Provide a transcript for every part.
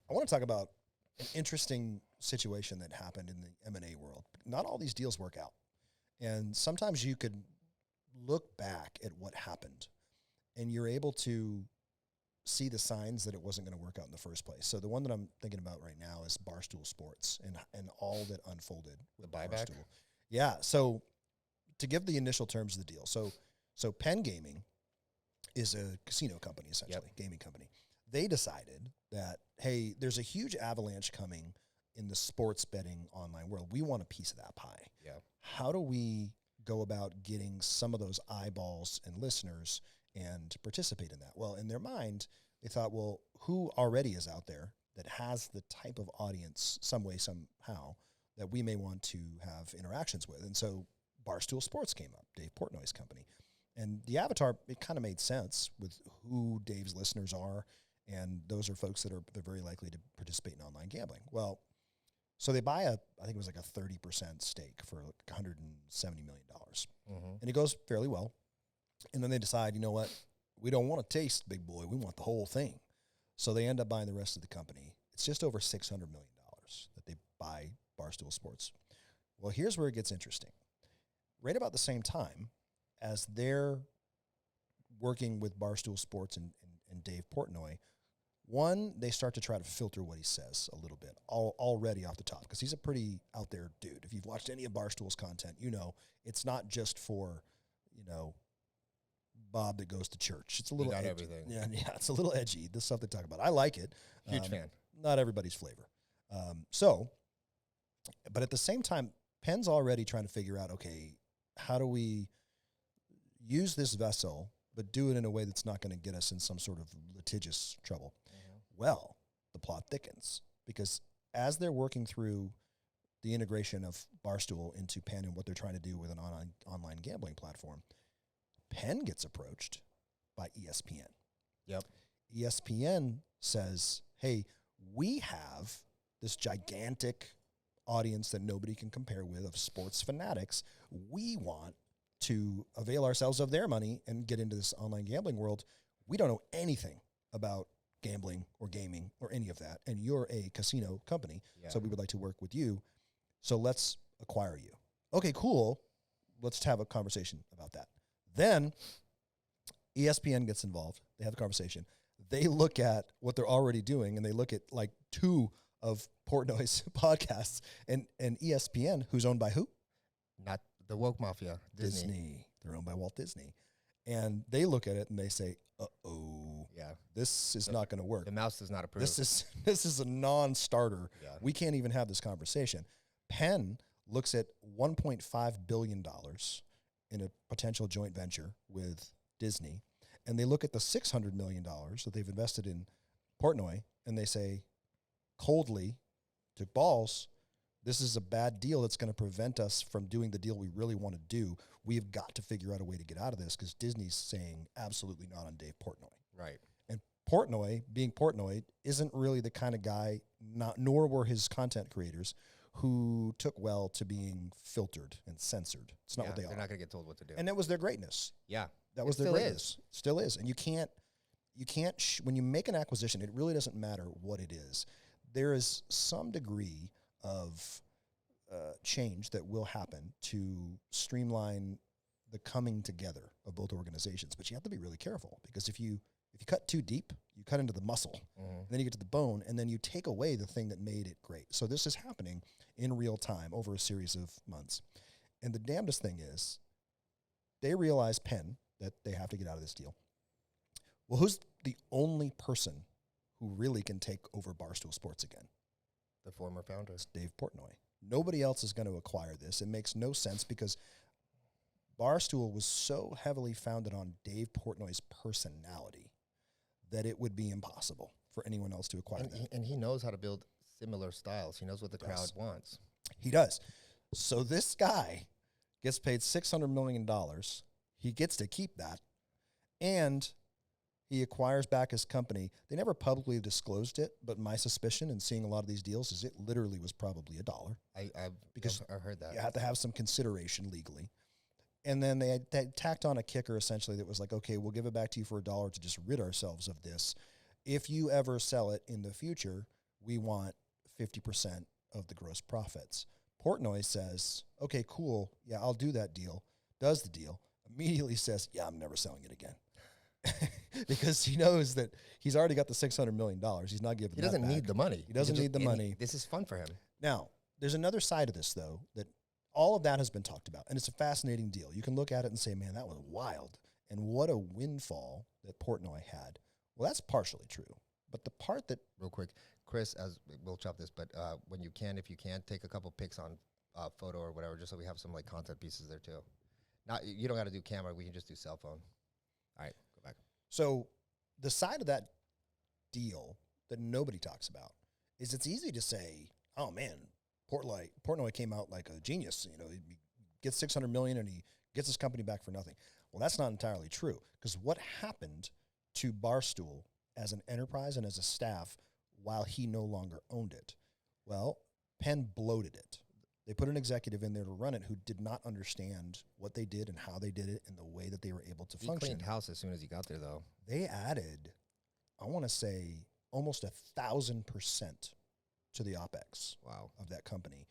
I want to talk about an interesting situation that happened in the M&A world. Not all these deals work out. And sometimes you could look back at what happened and you're able to see the signs that it wasn't going to work out in the first place. So the one that I'm thinking about right now is Barstool Sports and all that unfolded with The buyback? Barstool. Yeah. So to give the initial terms of the deal. So Penn Gaming is a casino company, essentially, gaming company. They decided that, hey, there's a huge avalanche coming in the sports betting online world. We want a piece of that pie. Yeah. How do we go about getting some of those eyeballs and listeners and participate in that? Well, in their mind, they thought, well, who already is out there that has the type of audience some way, somehow, that we may want to have interactions with? And so Barstool Sports came up, Dave Portnoy's company. And the avatar, it kind of made sense with who Dave's listeners are, and those are folks that are very likely to participate in online gambling. Well, so they buy I think it was like a 30% stake for like $170 million. And it goes fairly well. And then they decide, you know what? We don't want to taste big boy. We want the whole thing. So they end up buying the rest of the company. It's just over $600 million that they buy Barstool Sports. Well, here's where it gets interesting. Right about the same time as they're working with Barstool Sports and Dave Portnoy, one, they start to try to filter what he says a little bit already off the top, because he's a pretty out there dude. If you've watched any of Barstool's content, you know it's not just for, you know, Bob that goes to church. It's a little got edgy. everything. Yeah, it's a little edgy. The stuff they talk about. I like it. Huge fan. Not everybody's flavor. But at the same time, Penn's already trying to figure out, okay, how do we use this vessel, but do it in a way that's not going to get us in some sort of litigious trouble? Well, the plot thickens, because as they're working through the integration of Barstool into Penn and what they're trying to do with an online gambling platform, Penn gets approached by ESPN. Yep. ESPN says, hey, we have this gigantic audience that nobody can compare with of sports fanatics. We want to avail ourselves of their money and get into this online gambling world. We don't know anything about gambling or gaming or any of that, and you're a casino company, so we would like to work with you. So let's acquire you. Okay, cool. Let's have a conversation about that. Then ESPN gets involved. They have a conversation. They look at what they're already doing, and they look at like two of Portnoy's podcasts, and ESPN, who's owned by who? Not the woke mafia, Disney. They're owned by Walt Disney. And they look at it and they say, uh-oh, this is not going to work. The mouse does not approve. This is a non-starter. Yeah. We can't even have this conversation. Penn looks at $1.5 billion in a potential joint venture with Disney, and they look at the $600 million that they've invested in Portnoy, and they say, coldly, to balls, this is a bad deal that's going to prevent us from doing the deal we really want to do. We've got to figure out a way to get out of this, because Disney's saying absolutely not on Dave Portnoy. Right. And Portnoy, being Portnoy, isn't really the kind of guy, nor were his content creators, who took well to being filtered and censored. It's not what they are. They're not going to get told what to do. And that was their greatness. Yeah. That was their greatness. Still is. And you can't, when you make an acquisition, it really doesn't matter what it is. There is some degree of change that will happen to streamline the coming together of both organizations. But you have to be really careful, because if you cut too deep, you cut into the muscle, and then you get to the bone, and then you take away the thing that made it great. So this is happening in real time over a series of months. And the damnedest thing is, they realize, Penn, that they have to get out of this deal. Well, who's the only person who really can take over Barstool Sports again? The former founder. It's Dave Portnoy. Nobody else is going to acquire this. It makes no sense, because Barstool was so heavily founded on Dave Portnoy's personality that it would be impossible for anyone else to acquire that. And he knows how to build similar styles. He knows what the crowd wants. He does. So this guy gets paid $600 million. He gets to keep that. And he acquires back his company. They never publicly disclosed it, but my suspicion in seeing a lot of these deals is it literally was probably $1. Because I heard that. You have to have some consideration legally. And then they tacked on a kicker, essentially, that was like, okay, we'll give it back to you for $1 to just rid ourselves of this. If you ever sell it in the future, we want 50% of the gross profits. Portnoy says, okay, cool. Yeah, I'll do that deal. Does the deal. Immediately says, yeah, I'm never selling it again. Because he knows that he's already got the $600 million. He's not giving He doesn't need the money. He doesn't need the money. This is fun for him. Now, there's another side of this, though, that all of that has been talked about. And it's a fascinating deal. You can look at it and say, man, that was wild. And what a windfall that Portnoy had. Well, that's partially true. But the part that... Real quick, Chris, as we'll chop this, but when you can, if you can, take a couple pics on photo or whatever, just so we have some like content pieces there too. Not you don't got to do camera. We can just do cell phone. All right, go back. So the side of that deal that nobody talks about is it's easy to say, oh, man, Portnoy came out like a genius. You know, he gets $600 million and he gets his company back for nothing. Well, that's not entirely true, because what happened to Barstool as an enterprise and as a staff while he no longer owned it? Well, Penn bloated it. They put an executive in there to run it who did not understand what they did and how they did it and the way that they were able to function. He cleaned house as soon as he got there, though. They added, I want to say, almost 1,000% to the OpEx of that company.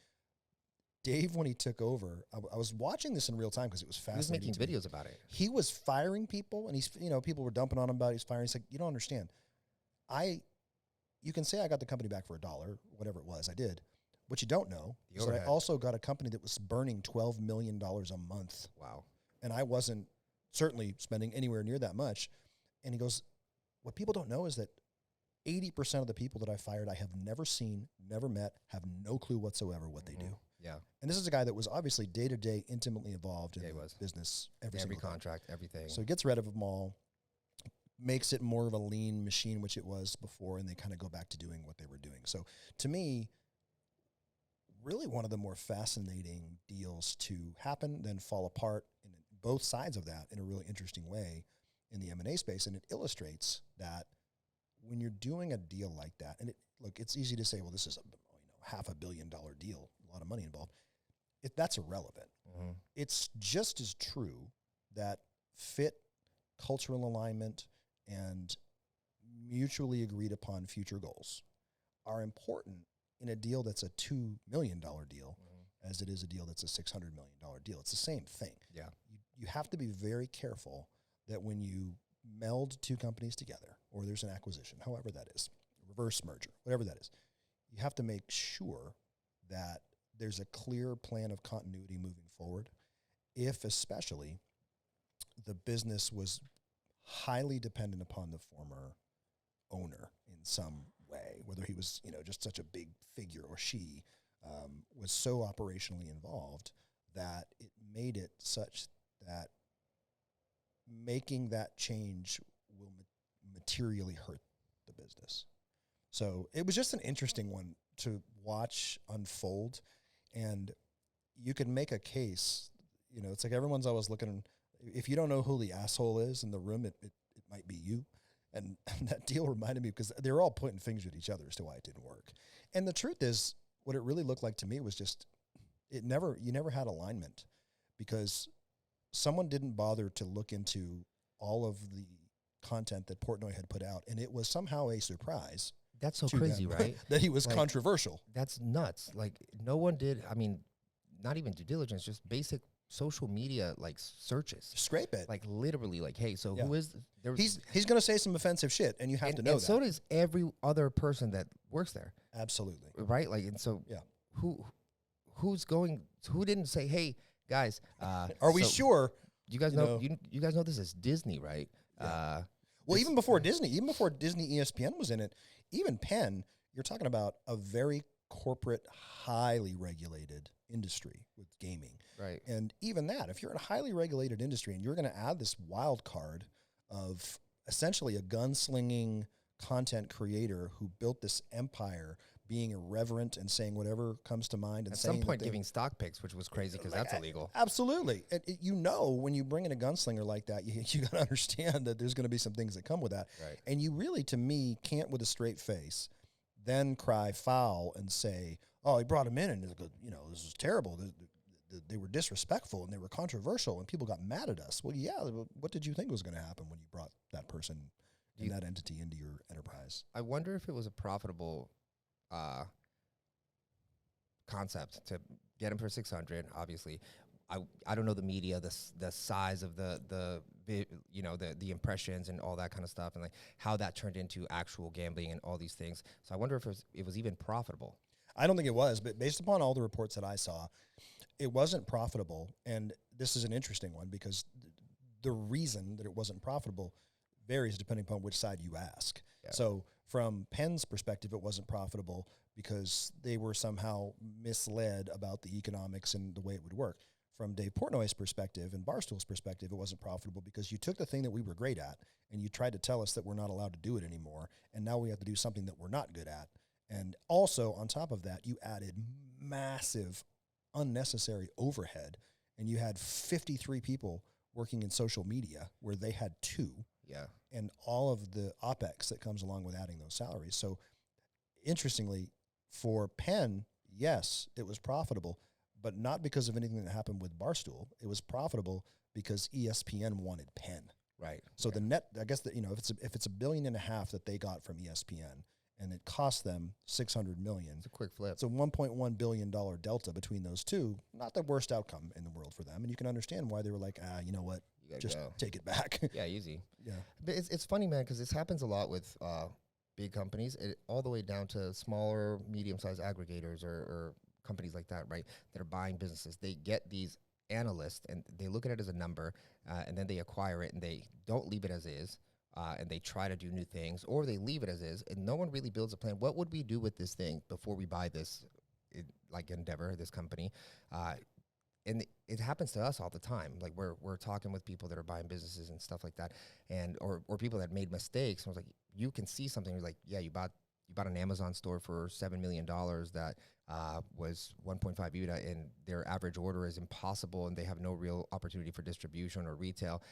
Dave, when he took over, I was watching this in real time because it was fascinating. He was making videos about it. He was firing people, and people were dumping on him about he's firing. He's like, you don't understand. You can say I got the company back for $1, whatever it was. I did. What you don't know is that I also got a company that was burning $12 million a month. Wow. And I wasn't certainly spending anywhere near that much. And he goes, what people don't know is that 80% of the people that I fired, I have never seen, never met, have no clue whatsoever what they do. Yeah. And this is a guy that was obviously day-to-day intimately involved in the business every contract, everything. So he gets rid of them all, makes it more of a lean machine, which it was before, and they kind of go back to doing what they were doing. So to me, really one of the more fascinating deals to happen, then fall apart, in both sides of that in a really interesting way in the M&A space. And it illustrates that when you're doing a deal like that, and it's easy to say, well, this is a $500 million deal, a lot of money involved. That's irrelevant. Mm-hmm. It's just as true that fit, cultural alignment, and mutually agreed upon future goals are important in a deal that's a $2 million deal as it is a deal that's a $600 million deal. It's the same thing. Yeah. You have to be very careful that when you meld two companies together, or there's an acquisition, however that is, reverse merger, whatever that is, you have to make sure that there's a clear plan of continuity moving forward. If especially the business was highly dependent upon the former owner in some way, whether he was, just such a big figure or she was so operationally involved that it made it such that making that change will materially hurt the business. So it was just an interesting one to watch unfold. And you can make a case, it's like everyone's always looking, if you don't know who the asshole is in the room, it might be you. And that deal reminded me, because they were all pointing fingers at each other as to why it didn't work. And the truth is, what it really looked like to me was just, you never had alignment, because someone didn't bother to look into all of the content that Portnoy had put out. And it was somehow a surprise. That's so crazy, right? That he was controversial. That's nuts. Like, no one did, not even due diligence, just basic social media, searches. Scrape it. Literally, hey, so who is... He's going to say some offensive shit, and you have to know that. So does every other person that works there. Absolutely. Right? Who didn't say, hey, guys... are we sure? You guys know you guys know this is Disney, right? Yeah. Even before Disney ESPN was in it, even Penn, you're talking about a very corporate, highly regulated industry with gaming. Right. And even that, if you're in a highly regulated industry and you're going to add this wild card of essentially a gunslinging content creator who built this empire, being irreverent and saying whatever comes to mind, and at some point giving stock picks, which was crazy because that's illegal. Absolutely. And when you bring in a gunslinger like that, you got to understand that there's going to be some things that come with that. Right. And you really, to me, can't with a straight face then cry foul and say, oh, he brought him in and this is terrible. They were disrespectful and they were controversial and people got mad at us. Well, yeah, what did you think was going to happen when you brought that person and that entity into your enterprise? I wonder if it was a profitable concept to get him for 600. Obviously, I don't know the media, the size of the impressions and all that kind of stuff, and like how that turned into actual gambling and all these things. So I wonder if it was even profitable. I don't think it was, but based upon all the reports that I saw, it wasn't profitable. And this is an interesting one because the reason that it wasn't profitable varies depending upon which side you ask. Yeah. So from Penn's perspective, it wasn't profitable because they were somehow misled about the economics and the way it would work. From Dave Portnoy's perspective and Barstool's perspective, it wasn't profitable because you took the thing that we were great at and you tried to tell us that we're not allowed to do it anymore. And now we have to do something that we're not good at. And also on top of that, you added massive unnecessary overhead, and you had 53 people working in social media where they had 2. Yeah. And all of the OpEx that comes along with adding those salaries. So interestingly, for Penn, yes, it was profitable, but not because of anything that happened with Barstool. It was profitable because ESPN wanted Penn. Right. So the net, I guess that, if it's $1.5 billion that they got from ESPN, and it cost them $600 million. It's a quick flip. It's a $1.1 billion delta between those two. Not the worst outcome in the world for them. And you can understand why they were like, you know what, just take it back. Yeah, easy. Yeah. But it's funny, man, because this happens a lot with big companies, all the way down to smaller, medium-sized aggregators or companies like that, right, that are buying businesses. They get these analysts, and they look at it as a number, and then they acquire it, and they don't leave it as is. And they try to do new things, or they leave it as is, and no one really builds a plan. What would we do with this thing before we buy this, Endeavor, this company? And it happens to us all the time. Like we're talking with people that are buying businesses and stuff like that, and or people that made mistakes. And I was like, you can see something. You're like, yeah, you bought an Amazon store for $7 million that was 1.5 EBITDA, and their average order is impossible, and they have no real opportunity for distribution or retail.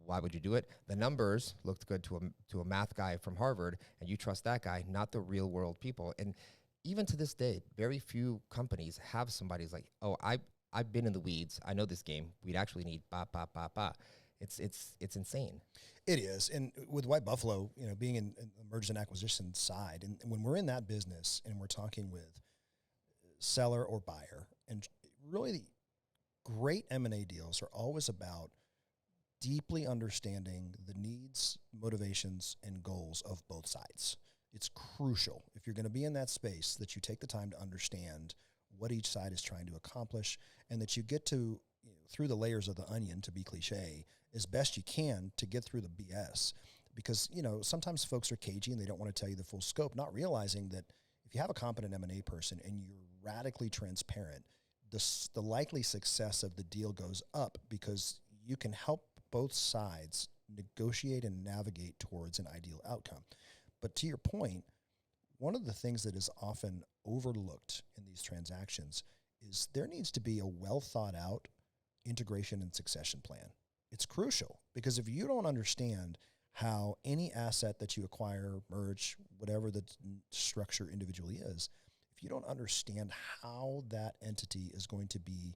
Why would you do it? The numbers looked good to a math guy from Harvard, and you trust that guy, not the real world people. And even to this day, very few companies have somebody who's like, oh, I've been in the weeds. I know this game. We'd actually need ba ba ba ba. It's insane. It is. And with White Buffalo, being in the mergers and acquisition side, and when we're in that business and we're talking with seller or buyer, and really the great M&A deals are always about deeply understanding the needs, motivations, and goals of both sides. It's crucial if you're going to be in that space that you take the time to understand what each side is trying to accomplish, and that you get to, through the layers of the onion, to be cliche, as best you can to get through the BS. Because, sometimes folks are cagey and they don't want to tell you the full scope, not realizing that if you have a competent M&A person and you're radically transparent, the likely success of the deal goes up because you can help both sides negotiate and navigate towards an ideal outcome. But to your point, one of the things that is often overlooked in these transactions is there needs to be a well thought out integration and succession plan. It's crucial because if you don't understand how any asset that you acquire, merge, whatever the structure individually is, if you don't understand how that entity is going to be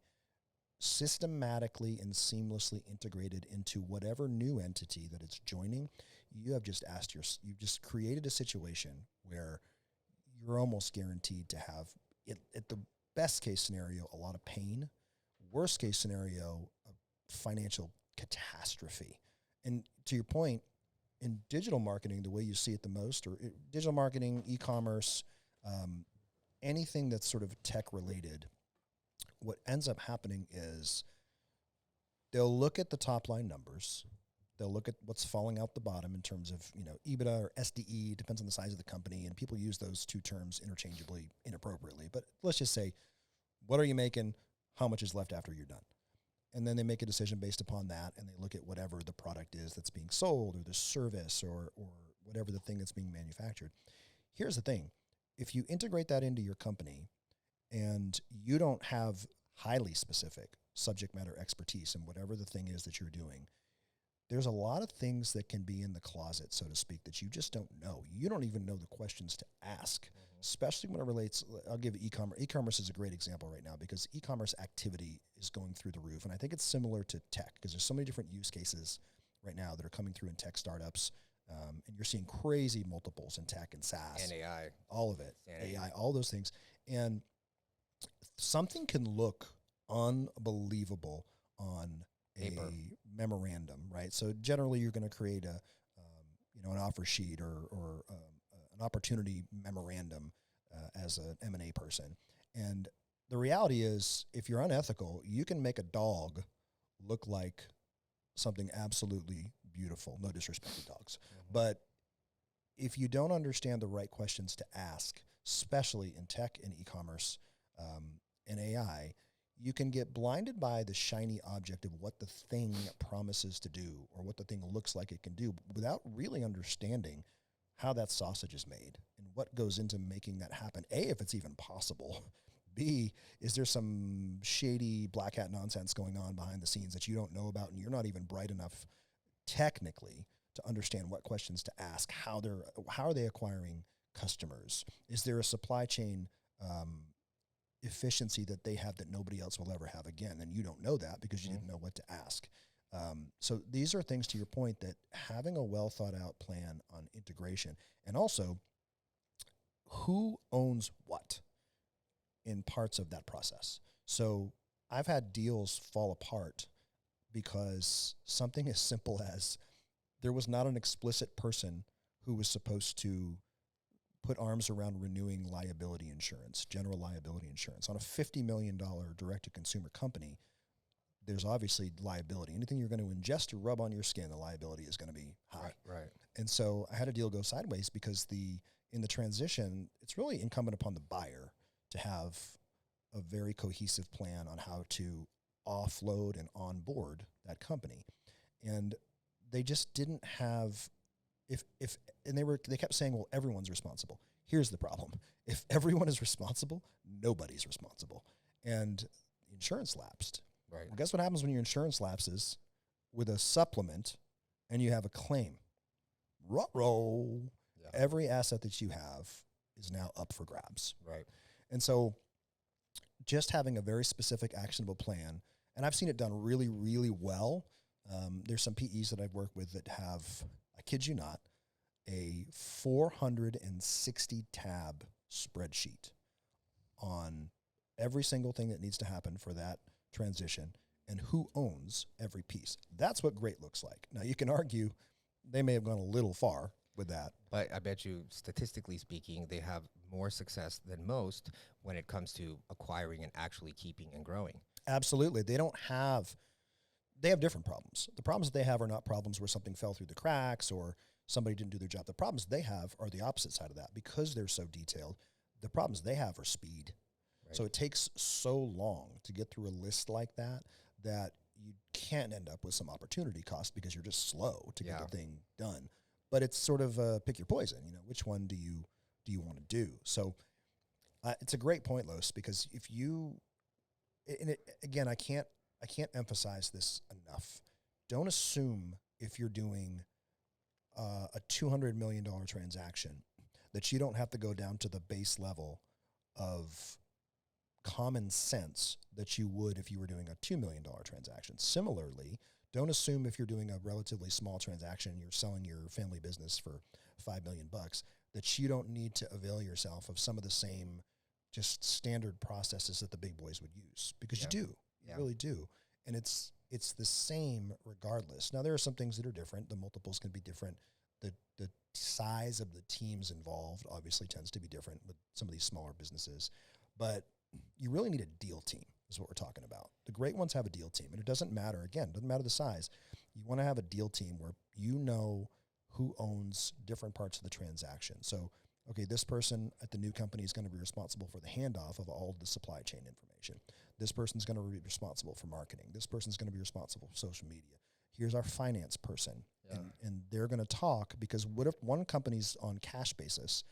systematically and seamlessly integrated into whatever new entity that it's joining, you've just created a situation where you're almost guaranteed to have, at the best case scenario, a lot of pain, worst case scenario, a financial catastrophe. And to your point, in digital marketing, the way you see it the most, or digital marketing, e-commerce, anything that's sort of tech related, what ends up happening is they'll look at the top line numbers. They'll look at what's falling out the bottom in terms of, EBITDA or SDE, depends on the size of the company. And people use those two terms interchangeably, inappropriately. But let's just say, what are you making? How much is left after you're done? And then they make a decision based upon that, and they look at whatever the product is that's being sold, or the service, or whatever the thing that's being manufactured. Here's the thing. If you integrate that into your company and you don't have highly specific subject matter expertise in whatever the thing is that you're doing, there's a lot of things that can be in the closet, so to speak, that you just don't know. You don't even know the questions to ask, especially when it relates. I'll give e-commerce. E-commerce is a great example right now because e-commerce activity is going through the roof. And I think it's similar to tech because there's so many different use cases right now that are coming through in tech startups And you're seeing crazy multiples in tech and SaaS, And AI. all of it, Sanity. AI, all those things. And something can look unbelievable on Paper. a memorandum, right? So generally, you're going to create a, an offer sheet or an opportunity memorandum as an M&A person. And the reality is, if you're unethical, you can make a dog look like something absolutely beautiful. No disrespect to dogs, but if you don't understand the right questions to ask, especially in tech and e-commerce and AI, you can get blinded by the shiny object of what the thing promises to do or what the thing looks like it can do without really understanding how that sausage is made and what goes into making that happen. A, if it's even possible. B, is there some shady black hat nonsense going on behind the scenes that you don't know about and you're not even bright enough technically to understand what questions to ask, how are they acquiring customers? Is there a supply chain efficiency that they have that nobody else will ever have again? And you don't know that because you didn't know what to ask. So these are things, to your point, that having a well thought out plan on integration, and also who owns what in parts of that process. So I've had deals fall apart because something as simple as there was not an explicit person who was supposed to put arms around renewing liability insurance, general liability insurance. On a $50 million direct-to-consumer company, there's obviously liability. Anything you're going to ingest or rub on your skin, the liability is going to be high. Right. And so I had a deal go sideways because in the transition, it's really incumbent upon the buyer to have a very cohesive plan on how to offload and onboard that company. And they just didn't have, they kept saying, well, everyone's responsible. Here's the problem. If everyone is responsible, nobody's responsible. And insurance lapsed. Right. Well, guess what happens when your insurance lapses with a supplement and you have a claim? Ruh-roh. Yeah. Every asset that you have is now up for grabs. Right. And so just having a very specific, actionable plan, and I've seen it done really, really well. There's some PEs that I've worked with that have, I kid you not, a 460 tab spreadsheet on every single thing that needs to happen for that transition and who owns every piece. That's what great looks like. Now, you can argue they may have gone a little far with that. But I bet you, statistically speaking, they have more success than most when it comes to acquiring and actually keeping and growing. Absolutely. They have different problems. The problems that they have are not problems where something fell through the cracks or somebody didn't do their job. The problems they have are the opposite side of that. Because they're so detailed, the problems they have are speed. Right. So it takes so long to get through a list like that you can't end up with some opportunity cost because you're just slow to get the thing done. But it's sort of pick your poison. Which one do you want to do? So it's a great point, Los, because if you, again, I can't emphasize this enough. Don't assume if you're doing a $200 million transaction that you don't have to go down to the base level of common sense that you would if you were doing a $2 million transaction. Similarly, don't assume if you're doing a relatively small transaction, you're selling your family business for $5 million, that you don't need to avail yourself of some of the same just standard processes that the big boys would use, because you do. You really do. And it's the same regardless. Now, there are some things that are different. The multiples can be different. The size of the teams involved obviously tends to be different with some of these smaller businesses. But you really need a deal team is what we're talking about. The great ones have a deal team. And it doesn't matter, again, doesn't matter the size. You want to have a deal team where you know who owns different parts of the transaction. So, okay, this person at the new company is going to be responsible for the handoff of all of the supply chain information. This person's going to be responsible for marketing. This person's going to be responsible for social media. Here's our finance person. And they're going to talk, because what if one company's on cash basis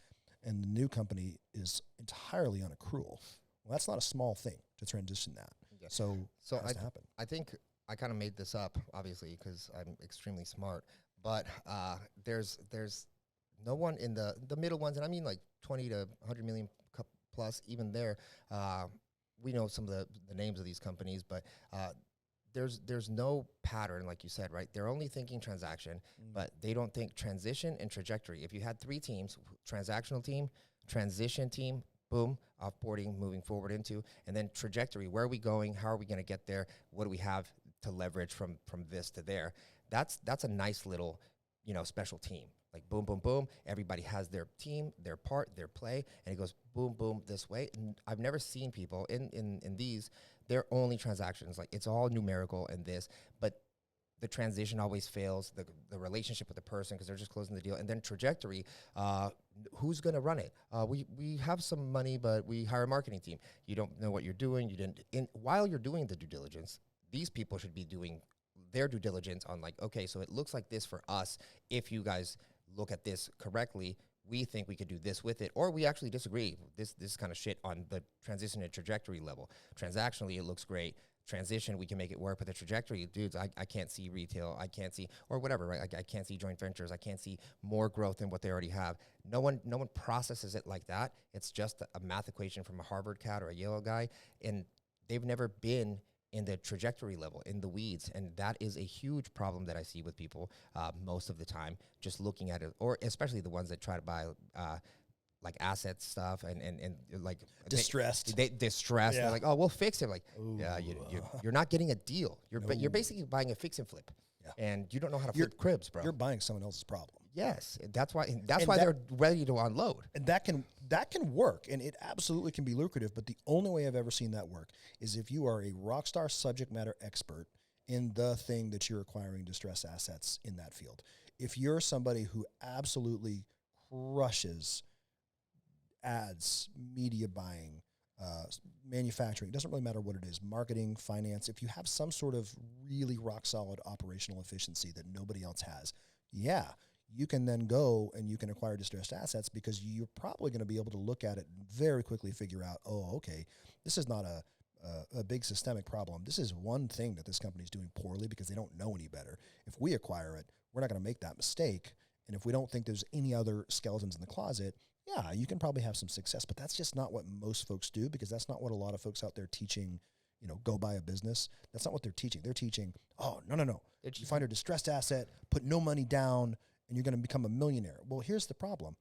and the new company is entirely on accrual? Well, that's not a small thing to transition that. Yeah. So it has to happen. I think I kind of made this up, obviously, because I'm extremely smart. But there's no one in the middle ones, and I mean like 20 to 100 million plus, even there. We know some of the names of these companies, but there's no pattern, like you said, right? They're only thinking transaction, but they don't think transition and trajectory. If you had 3 teams, transactional team, transition team, boom, offboarding, moving forward into, and then trajectory, where are we going? How are we going to get there? What do we have to leverage from this to there? That's a nice little, special team. Like boom, boom, boom. Everybody has their team, their part, their play, and it goes boom, boom this way. And I've never seen people in these, they're only transactions. Like it's all numerical and this, but the transition always fails, the relationship with the person because they're just closing the deal. And then trajectory, who's going to run it? We have some money, but we hire a marketing team. You don't know what you're doing. You didn't. While you're doing the due diligence, these people should be doing their due diligence on like, okay, so it looks like this for us. If you guys look at this correctly, we think we could do this with it, or we actually disagree. This kind of shit on the transition and trajectory level. Transactionally, it looks great. Transition, we can make it work, but the trajectory, dudes, I can't see retail, I can't see, or whatever, right? I can't see joint ventures, I can't see more growth than what they already have. No one processes it like that. It's just a math equation from a Harvard cat or a Yale guy, and they've never been in the trajectory level, in the weeds, and that is a huge problem that I see with people most of the time, just looking at it, or especially the ones that try to buy like asset stuff and like distressed. They distressed. Yeah. They're like, oh, we'll fix it. Like, Ooh. yeah, you're not getting a deal. You're basically buying a fix and flip, and you don't know how to flip cribs, bro. You're buying someone else's problem. Yes, that's why they're ready to unload. And that can work, and it absolutely can be lucrative. But the only way I've ever seen that work is if you are a rock star subject matter expert in the thing that you're acquiring distressed assets in that field. If you're somebody who absolutely crushes ads, media buying, manufacturing, it doesn't really matter what it is, marketing, finance, if you have some sort of really rock solid operational efficiency that nobody else has, you can then go and you can acquire distressed assets because you're probably going to be able to look at it and very quickly figure out, oh, okay, this is not a big systemic problem. This is one thing that this company is doing poorly because they don't know any better. If we acquire it, we're not going to make that mistake. And if we don't think there's any other skeletons in the closet, you can probably have some success, but that's just not what most folks do because that's not what a lot of folks out there teaching, go buy a business. That's not what they're teaching. They're teaching, oh, no. You find a distressed asset, put no money down, and you're going to become a millionaire. Well, here's the problem.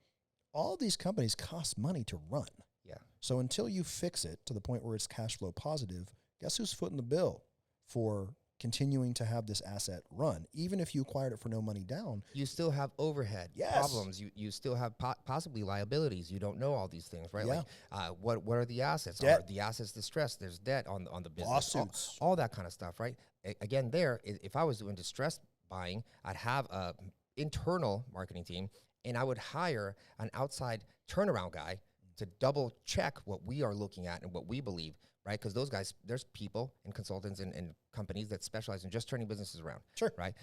All these companies cost money to run. Yeah. So until you fix it to the point where it's cash flow positive, guess who's footing the bill for continuing to have this asset run? Even if you acquired it for no money down, you still have overhead problems. You still have possibly liabilities. You don't know all these things, right? Yeah. Like, what are the assets? Debt. Are the assets distressed? There's debt on the business. Lawsuits. All that kind of stuff, right? Again, if I was doing distressed buying, I'd have a internal marketing team, and I would hire an outside turnaround guy to double check what we are looking at and what we believe, right? Because those guys, there's people and consultants and companies that specialize in just turning businesses around. Sure. Right?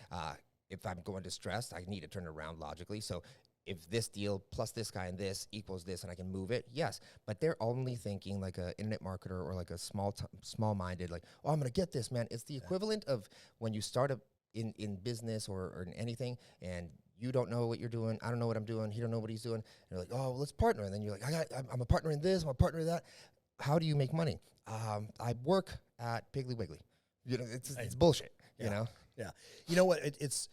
If I'm going distressed, I need to turn it around logically. So if this deal plus this guy and this equals this and I can move it, yes. But they're only thinking like an internet marketer or like a small-minded, like, oh, I'm going to get this, man. It's the equivalent of when you start in business or in anything and you don't know what you're doing. I don't know what I'm doing. He don't know what he's doing. And you're like, oh, well, let's partner. And then you're like, I'm a partner in this. I'm a partner in that. How do you make money? I work at Piggly Wiggly. It's bullshit. You know. Yeah. You know what? It's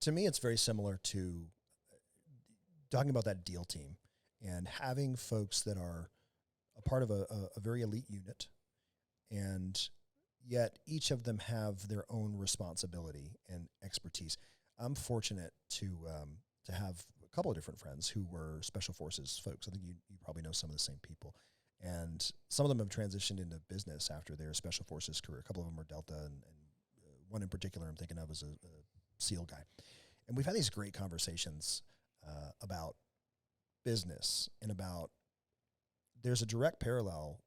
to me, it's very similar to talking about that deal team and having folks that are a part of a very elite unit, and yet each of them have their own responsibility and expertise. I'm fortunate to have a couple of different friends who were special forces folks. I think you probably know some of the same people. And some of them have transitioned into business after their special forces career. A couple of them are Delta, and one in particular I'm thinking of is a SEAL guy. And we've had these great conversations about business and about there's a direct parallel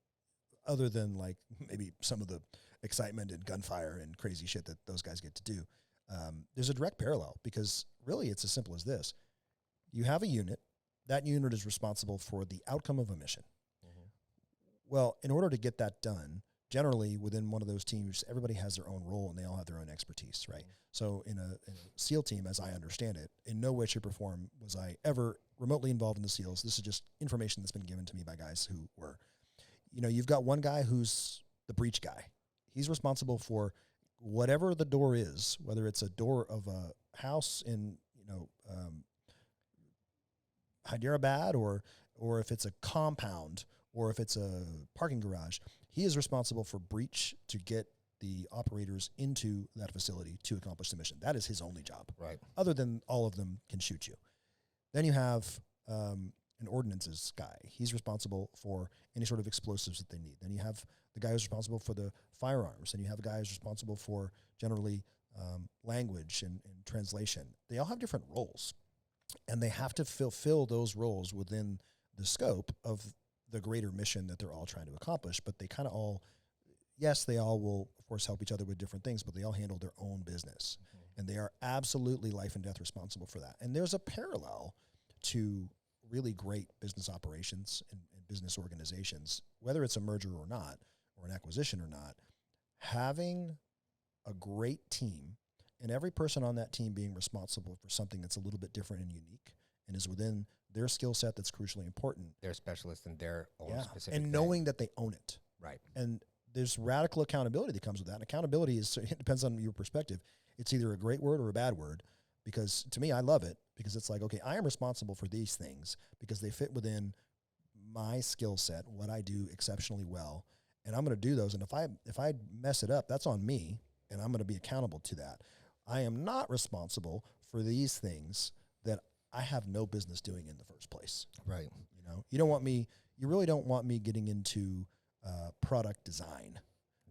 other than like maybe some of the excitement and gunfire and crazy shit that those guys get to do. There's a direct parallel because really it's as simple as this. You have a unit. That unit is responsible for the outcome of a mission. Well, in order to get that done, generally within one of those teams, everybody has their own role and they all have their own expertise, right? So in a SEAL team, as I understand it, in no way, shape, or form was I ever remotely involved in the SEALs. This is just information that's been given to me by guys who were. You've got one guy who's the breach guy. He's responsible for whatever the door is, whether it's a door of a house in, Hyderabad, or if it's a compound, or if it's a parking garage, he is responsible for breach to get the operators into that facility to accomplish the mission. That is his only job. Right. Other than all of them can shoot you. Then you have an ordnances guy. He's responsible for any sort of explosives that they need. Then you have the guy who's responsible for the firearms. And you have a guy who's responsible for generally language and translation. They all have different roles. And they have to fulfill those roles within the scope of the greater mission that they're all trying to accomplish. But they kind of all, yes, they all will, of course, help each other with different things, but they all handle their own business. Mm-hmm. And they are absolutely life and death responsible for that. And there's a parallel to really great business operations and business organizations, whether it's a merger or not, or an acquisition or not, having a great team and every person on that team being responsible for something that's a little bit different and unique and is within their skill set that's crucially important. They're specialists in their own specific and knowing that they own it. Right. And there's radical accountability that comes with that. And accountability is, it depends on your perspective. It's either a great word or a bad word, because to me, I love it because it's like, okay, I am responsible for these things because they fit within my skill set, what I do exceptionally well. And I'm going to do those. And if I mess it up, that's on me, and I'm going to be accountable to that. I am not responsible for these things that I have no business doing in the first place. Right. You really don't want me getting into product design,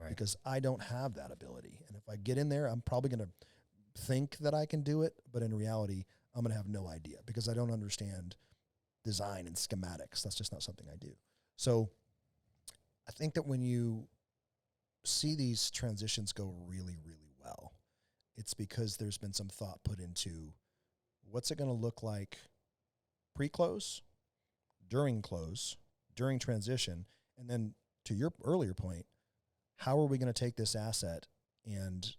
right, because I don't have that ability. And if I get in there, I'm probably going to think that I can do it, but in reality, I'm going to have no idea because I don't understand design and schematics. That's just not something I do. So I think that when you see these transitions go really, really well, it's because there's been some thought put into what's it going to look like pre-close, during close, during transition, and then to your earlier point, how are we going to take this asset and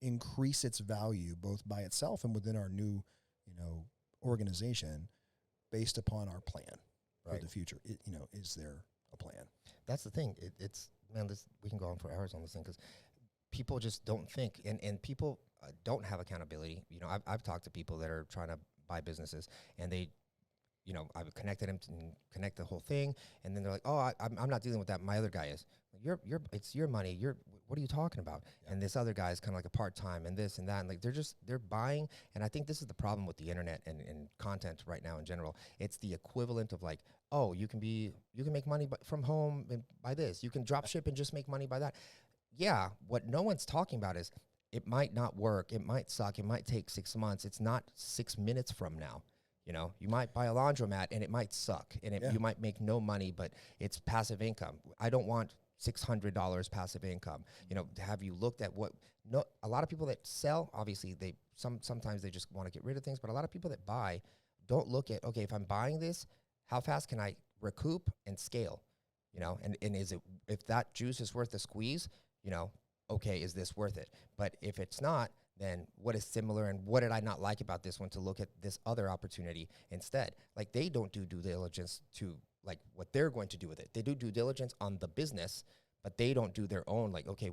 increase its value both by itself and within our new, organization based upon our plan for the future? Is there a plan? That's the thing. We can go on for hours on this thing because people just don't think, and people don't have accountability. I've talked to people that are trying to buy businesses, and they, I've connected them and connect the whole thing, and then they're like, "Oh, I'm not dealing with that. My other guy is." It's your money. What are you talking about? Yeah. And this other guy is kind of like a part-time and this and that. And like, they're buying. And I think this is the problem with the internet and content right now in general. It's the equivalent of like, oh, you can make money from home and by this. You can drop ship and just make money by that. Yeah. What no one's talking about is it might not work. It might suck. It might take 6 months. It's not 6 minutes from now. You might buy a laundromat and it might suck and you might make no money, but it's passive income. I don't want $600 passive income. Have you looked at a lot of people that sell, obviously sometimes they just want to get rid of things, but a lot of people that buy don't look at, okay, if I'm buying this, how fast can I recoup and scale? And if that juice is worth the squeeze, okay, is this worth it? But if it's not, then what is similar and what did I not like about this one to look at this other opportunity instead? Like they don't do due diligence to like what they're going to do with it. They do due diligence on the business, but they don't do their own, like, okay,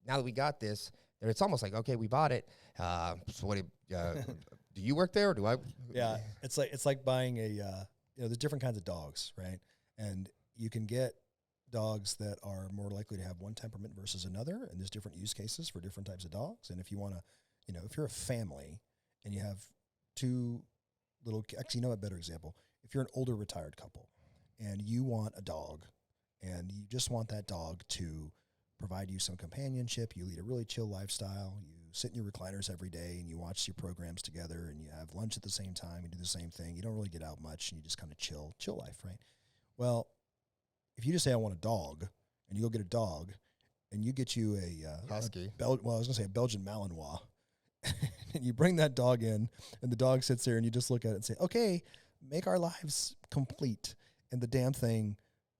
now that we got this, it's almost like, okay, we bought it. So what do you work there or do I? Yeah. It's like buying there's different kinds of dogs, right? And you can get dogs that are more likely to have one temperament versus another. And there's different use cases for different types of dogs. And if you want to, if you're a family and you have two little, actually, a better example, if you're an older retired couple, and you want a dog, and you just want that dog to provide you some companionship, you lead a really chill lifestyle, you sit in your recliners every day, and you watch your programs together, and you have lunch at the same time, you do the same thing, you don't really get out much, and you just kind of chill life, right? Well, if you just say, I want a dog, and you go get a dog, and you get you a Husky. I was going to say a Belgian Malinois, and you bring that dog in, and the dog sits there, and you just look at it and say, okay, make our lives complete. And the damn thing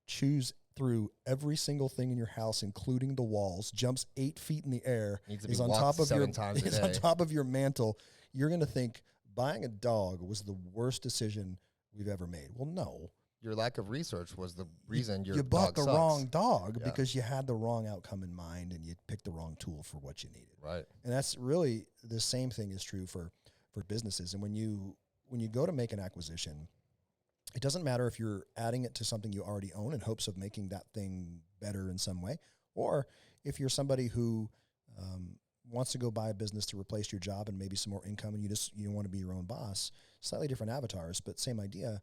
chews through every single thing in your house, including the walls, jumps 8 feet in the air, is on top of your mantle. You're going to think buying a dog was the worst decision we've ever made. Well, no, your lack of research was the reason your you bought dog the sucks. wrong dog Yeah. because you had the wrong outcome in mind and you picked the wrong tool for what you needed. Right. And that's really the same thing is true for businesses. And when you go to make an acquisition, it doesn't matter if you're adding it to something you already own in hopes of making that thing better in some way, or if you're somebody who wants to go buy a business to replace your job and maybe some more income, and you want to be your own boss. Slightly different avatars, but same idea.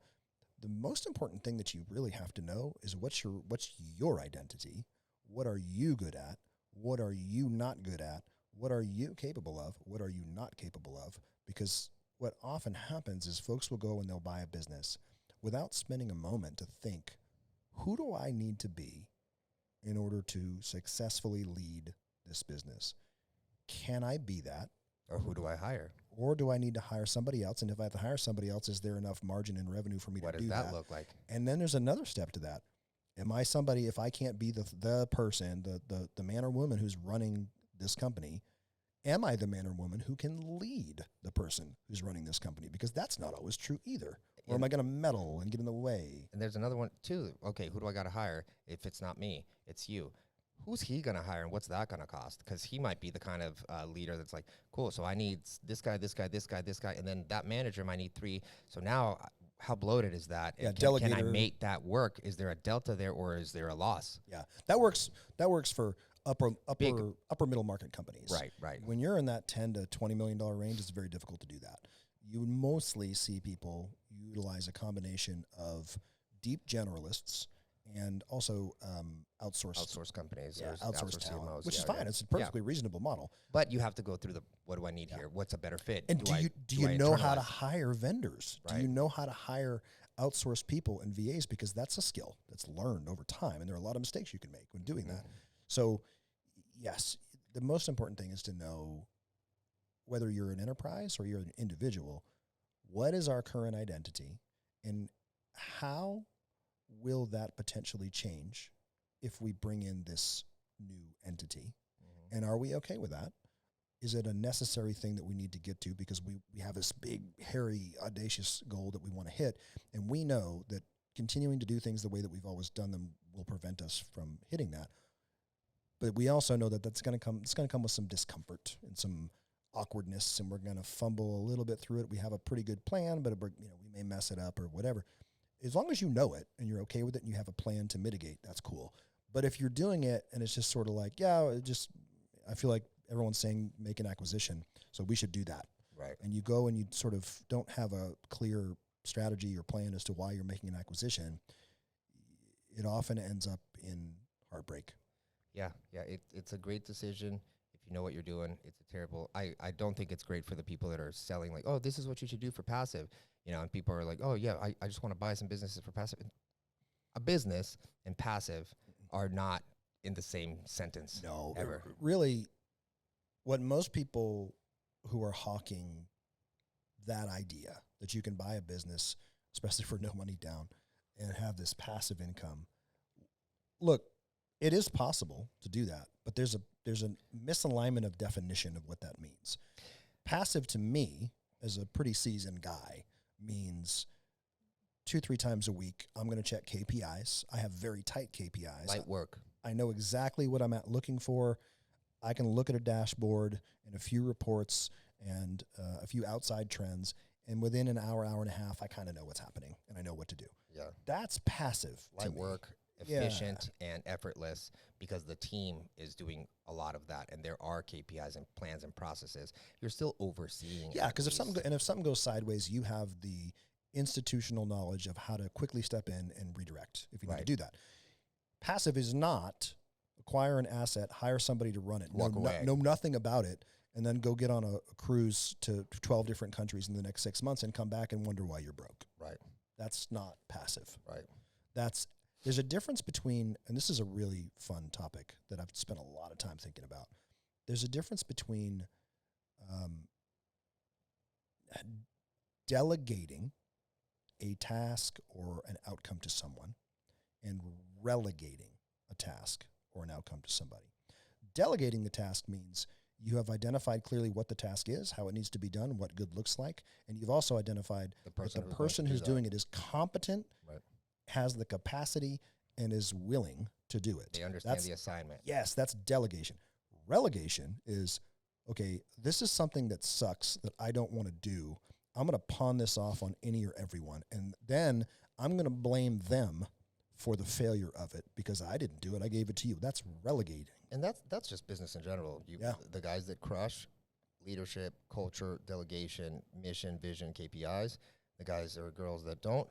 The most important thing that you really have to know is what's your identity? What are you good at? What are you not good at? What are you capable of? What are you not capable of? Because what often happens is folks will go and they'll buy a business without spending a moment to think, who do I need to be in order to successfully lead this business? Can I be that? Or who do I hire? Or do I need to hire somebody else? And if I have to hire somebody else, is there enough margin and revenue for me What to do does that? that look like? And then there's another step to that. Am I somebody, if I can't be the person, the man or woman who's running this company, am I the man or woman who can lead the person who's running this company? Because that's not always true either. Or am I going to meddle and get in the way? And there's another one too. Okay, who do I got to hire? If it's not me, it's you. Who's he going to hire and what's that going to cost? Because he might be the kind of leader that's like, cool, so I need this guy, this guy, this guy, this guy, and then that manager might need 3. So now how bloated is that? Yeah, And can I delegator. make that work? Is there a delta there or is there a loss? Yeah, that works for upper Big. middle market companies. Right. When you're in that $10 to $20 million range, it's very difficult to do that. You mostly see people utilize a combination of deep generalists and also Outsource companies. yeah, or outsource talent, CMOs, which is yeah, fine. yeah. It's a perfectly reasonable model. But you have to go through what do I need Yeah. here? What's a better fit? And do you I know how to internalize? hire vendors? Do you Right. know how to hire outsourced people and VAs? Because that's a skill that's learned over time, and there are a lot of mistakes you can make when doing that. So, yes, the most important thing is to know whether you're an enterprise or you're an individual, what is our current identity, and how will that potentially change if we bring in this new entity? Mhm. And are we okay with that? Is it a necessary thing that we need to get to because we have this big, hairy, audacious goal that we want to hit, and we know that continuing to do things the way that we've always done them will prevent us from hitting that. But we also know that it's going to come with some discomfort and some awkwardness, and we're going to fumble a little bit through it. We have a pretty good plan, but we may mess it up or whatever. As long as you know it and you're okay with it and you have a plan to mitigate, that's cool. But if you're doing it and it's just sort of like, I feel like everyone's saying make an acquisition, so we should do that. Right. And you go and you sort of don't have a clear strategy or plan as to why you're making an acquisition, it often ends up in heartbreak. Yeah. It's a great decision. If you know what you're doing, it's a terrible. I don't think it's great for the people that are selling like, oh, this is what you should do for passive. And people are like, oh, yeah, I just want to buy some businesses for passive. A business and passive are not in the same sentence. No, ever. Really, what most people who are hawking that idea that you can buy a business, especially for no money down, and have this passive income. Look, it is possible to do that, but there's a misalignment of definition of what that means. Passive to me, as a pretty seasoned guy, means 2-3 times a week, I'm going to check KPIs. I have very tight KPIs. Light work. I know exactly what I'm looking for. I can look at a dashboard and a few reports and a few outside trends, and within an hour, hour and a half, I kind of know what's happening and I know what to do. Yeah. That's passive. to Light me. work, Yeah. efficient and effortless because the team is doing a lot of that and there are KPIs and plans and processes. You're still overseeing. Yeah, at because if least. something goes sideways, you have the institutional knowledge of how to quickly step in and redirect if you need to Right. do that. Passive is not acquire an asset, hire somebody to run it, Walk away. know nothing about it, and then go get on a cruise to 12 different countries in the next 6 months and come back and wonder why you're broke. Right. That's not passive. Right. There's a difference between, and this is a really fun topic that I've spent a lot of time thinking about. There's a difference between delegating a task or an outcome to someone and relegating a task or an outcome to somebody. Delegating the task means you have identified clearly what the task is, how it needs to be done, what good looks like, and you've also identified that the person who's doing it is competent Right. has the capacity and is willing to do it. They understand the assignment. Yes, that's delegation. Relegation is, okay, this is something that sucks that I don't want to do. I'm going to pawn this off on any or everyone. And then I'm going to blame them for the failure of it because I didn't do it. I gave it to you. That's relegating. And that's just business in general. The guys that crush leadership, culture, delegation, mission, vision, KPIs, the guys or girls that don't,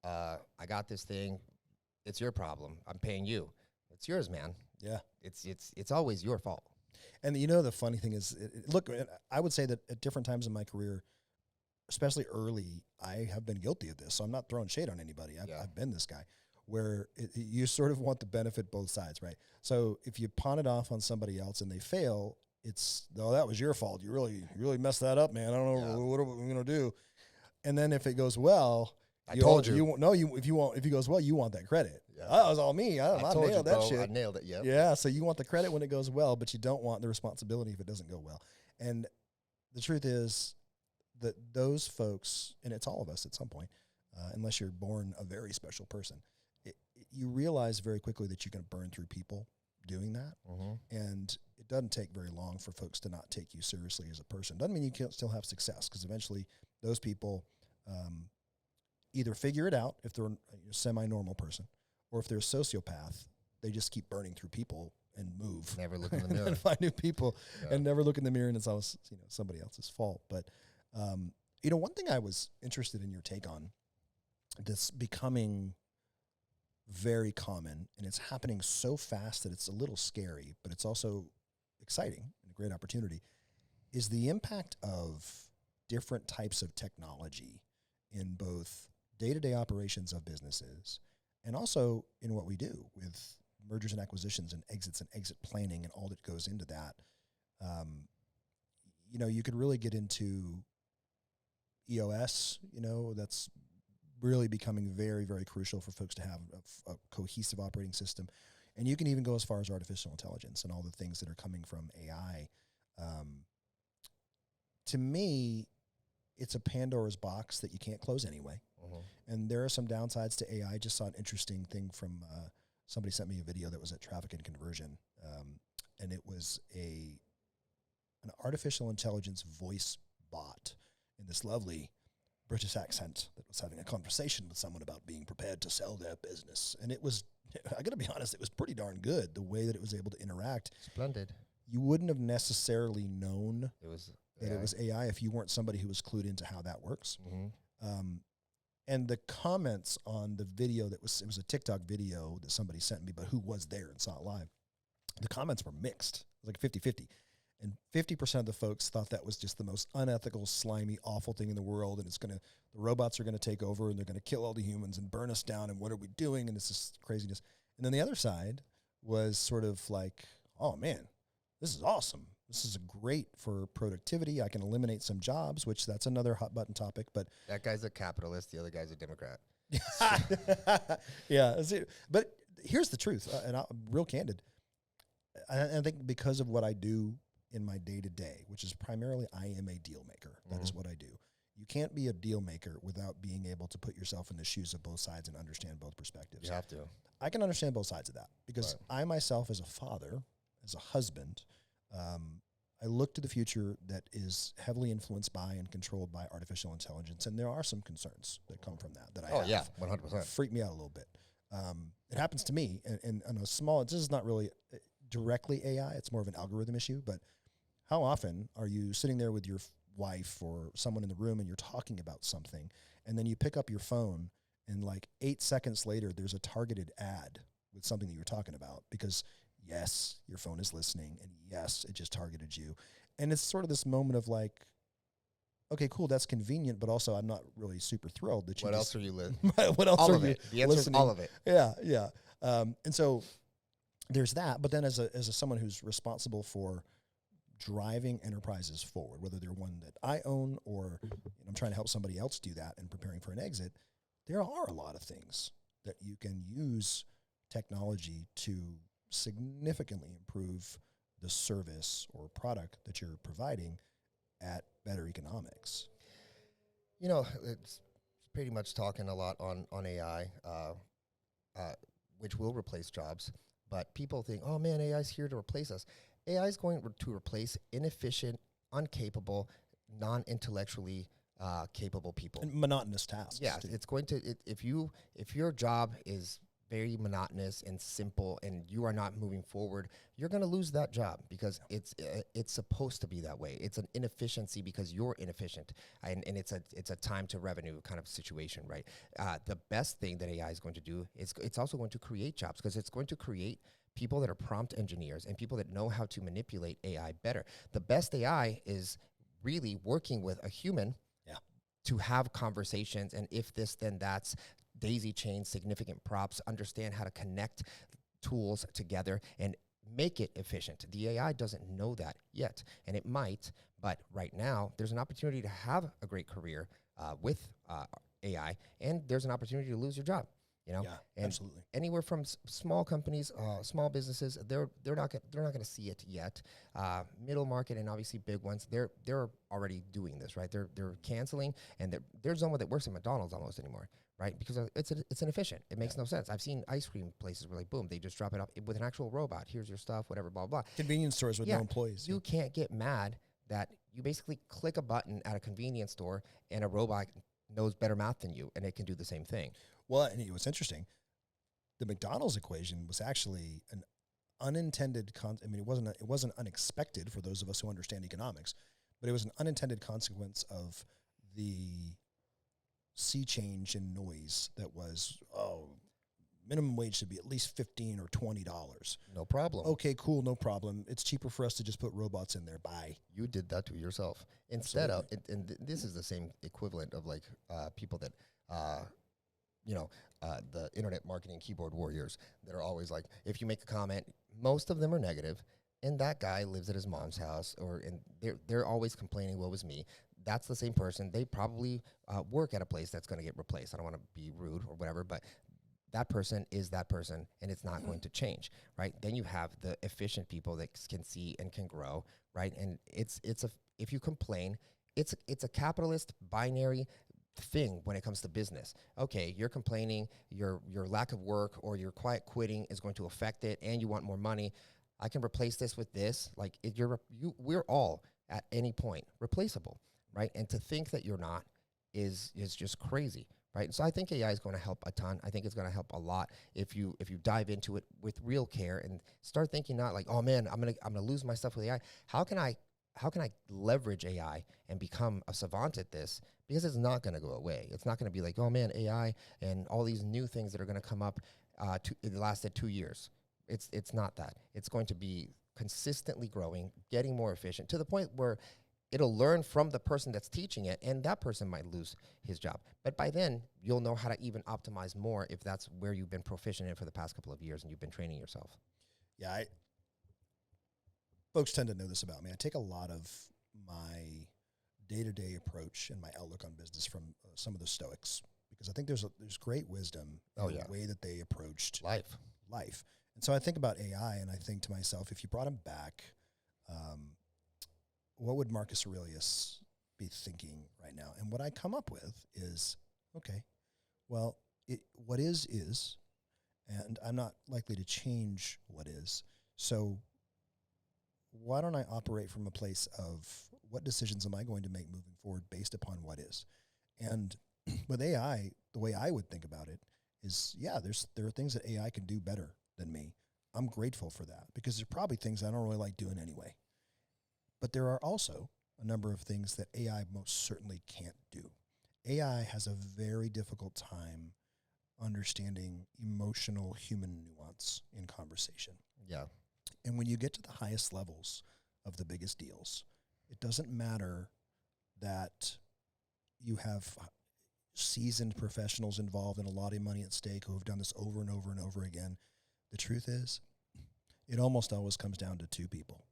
I got this thing. It's your problem. I'm paying you. It's yours, man. Yeah. It's always your fault. And the funny thing is, look, I would say that at different times in my career, especially early, I have been guilty of this. So I'm not throwing shade on anybody. I've been this guy where you sort of want the benefit both sides, right? So if you pawn it off on somebody else and they fail, that was your fault. You really messed that up, man. I don't know what are we going to do. And then if it goes well, I told you. If it goes well, you want that credit. Yeah. That was all me. I nailed that shit. I nailed it. Yeah. Yeah. So you want the credit when it goes well, but you don't want the responsibility if it doesn't go well. And the truth is that those folks, and it's all of us at some point, unless you're born a very special person, you realize very quickly that you're going to burn through people doing that. Mm-hmm. And it doesn't take very long for folks to not take you seriously as a person. Doesn't mean you can't still have success, because eventually those people either figure it out if they're a semi-normal person, or if they're a sociopath, they just keep burning through people and move. Never look in the mirror. And find new people and never look in the mirror, and it's always somebody else's fault. But one thing I was interested in your take on, that's becoming very common, and it's happening so fast that it's a little scary, but it's also exciting and a great opportunity, is the impact of different types of technology in both day-to-day operations of businesses and also in what we do with mergers and acquisitions and exit planning and all that goes into that. You could really get into EOS, that's really becoming very, very crucial for folks to have a cohesive operating system. And you can even go as far as artificial intelligence and all the things that are coming from AI. To me, it's a Pandora's box that you can't close anyway. Mm-hmm. And there are some downsides to AI. I just saw an interesting thing from somebody sent me a video that was at Traffic and Conversion. And it was an artificial intelligence voice bot in this lovely British accent that was having a conversation with someone about being prepared to sell their business. And it was, I got to be honest, it was pretty darn good, the way that it was able to interact. Splendid. You wouldn't have necessarily known it was AI if you weren't somebody who was clued into how that works. Mm-hmm. And the comments on the video it was a TikTok video that somebody sent me, but who was there and saw it live, the comments were mixed. It was like 50-50. And 50% of the folks thought that was just the most unethical, slimy, awful thing in the world, and the robots are going to take over, and they're going to kill all the humans and burn us down, and what are we doing, and it's just craziness. And then the other side was sort of like, oh man, this is awesome. This is great for productivity. I can eliminate some jobs, which that's another hot button topic. But that guy's a capitalist. The other guy's a Democrat. Yeah. But here's the truth, and I'm real candid. I think because of what I do in my day-to-day, which is primarily I am a deal maker. That is what I do. You can't be a deal maker without being able to put yourself in the shoes of both sides and understand both perspectives. You have to. I can understand both sides of that because I myself, as a father, as a husband, I look to the future that is heavily influenced by and controlled by artificial intelligence, and there are some concerns that come from that I have. Oh, yeah, 100%. Freak me out a little bit. It happens to me, and on a small, this is not really directly AI, it's more of an algorithm issue, but how often are you sitting there with your wife or someone in the room and you're talking about something, and then you pick up your phone and like 8 seconds later, there's a targeted ad with something that you're talking about because yes, your phone is listening, and yes, it just targeted you. And it's sort of this moment of like, okay, cool, that's convenient, but also I'm not really super thrilled that you What else are you listening? What else all are of you it. The answer is all of it. Yeah, yeah. And so there's that, but then as someone who's responsible for driving enterprises forward, whether they're one that I own or I'm trying to help somebody else do that and preparing for an exit, there are a lot of things that you can use technology to significantly improve the service or product that you're providing at better economics. It's pretty much talking a lot on AI. which will replace jobs. But people think, oh man, AI is here to replace us. AI is going to replace inefficient, incapable, non-intellectually capable people. And monotonous tasks. Yeah, too. it's going to if your job is very monotonous and simple, and you are not moving forward, you're going to lose that job because it's supposed to be that way. It's an inefficiency because you're inefficient, and it's a time to revenue kind of situation, right? The best thing that AI is going to do is it's also going to create jobs because it's going to create people that are prompt engineers and people that know how to manipulate AI better. The best AI is really working with a human to have conversations, and if this, then that's, daisy chains, significant props, understand how to connect tools together and make it efficient. The AI doesn't know that yet, and it might, but right now there's an opportunity to have a great career with AI, and there's an opportunity to lose your job. You know, Yeah, and absolutely. anywhere from small companies, small businesses, they're not going to see it yet. Middle market and obviously big ones, they're already doing this, right? They're canceling, and there's someone that works at McDonald's almost anymore, right? Because it's inefficient. It makes no sense. I've seen ice cream places where like boom, they just drop it off with an actual robot. Here's your stuff, whatever, blah blah. Convenience stores with no employees. You can't get mad that you basically click a button at a convenience store and a robot knows better math than you, and it can do the same thing. Well, and it was interesting. The McDonald's equation was actually an unintended it wasn't unexpected for those of us who understand economics, but it was an unintended consequence of the sea change in noise that was, minimum wage should be at least $15 or $20. No problem. Okay, cool, no problem. It's cheaper for us to just put robots in there. Bye. You did that to yourself. Instead of, this is the same equivalent of like people that, the internet marketing keyboard warriors that are always like, if you make a comment, most of them are negative, and that guy lives at his mom's house, and they're always complaining, woe is me. That's the same person. They probably work at a place that's going to get replaced. I don't want to be rude or whatever, but that person is that person, and it's not going to change, right? Then you have the efficient people that can see and can grow, right? And if you complain, it's a capitalist binary thing when it comes to business. Okay, you're complaining, your lack of work or your quiet quitting is going to affect it, and you want more money. I can replace this with this. Like we're all at any point replaceable, right? And to think that you're not is just crazy, right? So I think AI is going to help a ton. I think it's going to help a lot if you dive into it with real care and start thinking not like, oh man, I'm gonna lose my stuff with AI. How can I leverage AI and become a savant at this? Because it's not going to go away. It's not going to be like, oh man, AI and all these new things that are going to come up. It lasted 2 years. It's not that. It's going to be consistently growing, getting more efficient to the point where it'll learn from the person that's teaching it, and that person might lose his job. But by then, you'll know how to even optimize more if that's where you've been proficient in for the past couple of years and you've been training yourself. Yeah, folks tend to know this about me. I take a lot of my day-to-day approach and my outlook on business from some of the Stoics, because I think there's great wisdom in the way that they approached life. And so I think about AI, and I think to myself, if you brought him back, what would Marcus Aurelius be thinking right now? And what I come up with is, okay, well, what is, and I'm not likely to change what is. So why don't I operate from a place of what decisions am I going to make moving forward based upon what is? And with AI, the way I would think about it is, there are things that AI can do better than me. I'm grateful for that because there's probably things I don't really like doing anyway. But there are also a number of things that AI most certainly can't do. AI has a very difficult time understanding emotional human nuance in conversation. Yeah. And when you get to the highest levels of the biggest deals, it doesn't matter that you have seasoned professionals involved and a lot of money at stake who have done this over and over and over again. The truth is, it almost always comes down to two people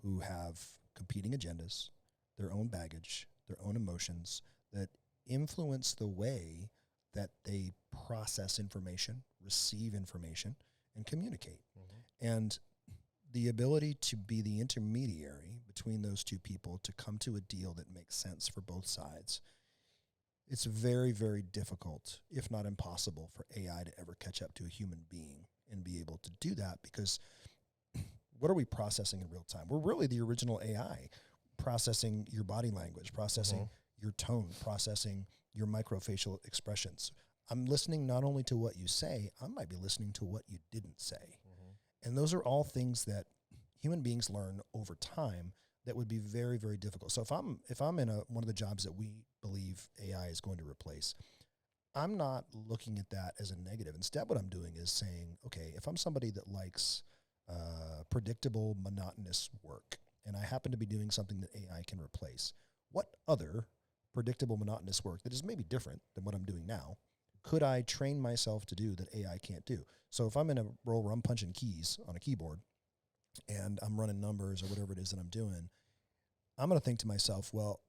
who have competing agendas, their own baggage, their own emotions that influence the way that they process information, receive information, and communicate. Mm-hmm. And the ability to be the intermediary between those two people to come to a deal that makes sense for both sides it's very, very difficult, if not impossible, for AI to ever catch up to a human being and be able to do that, because what are we processing in real time? We're really the original AI, processing your body language, processing your tone, processing your microfacial expressions. I'm listening not only to what you say, I might be listening to what you didn't say. And those are all things that human beings learn over time that would be very, very difficult. So if I'm in one of the jobs that we believe AI is going to replace, I'm not looking at that as a negative. Instead, what I'm doing is saying, okay, if I'm somebody that likes predictable, monotonous work, and I happen to be doing something that AI can replace, what other predictable, monotonous work that is maybe different than what I'm doing now could I train myself to do that AI can't do? So if I'm in a role where I'm punching keys on a keyboard and I'm running numbers or whatever it is that I'm doing, I'm going to think to myself, well,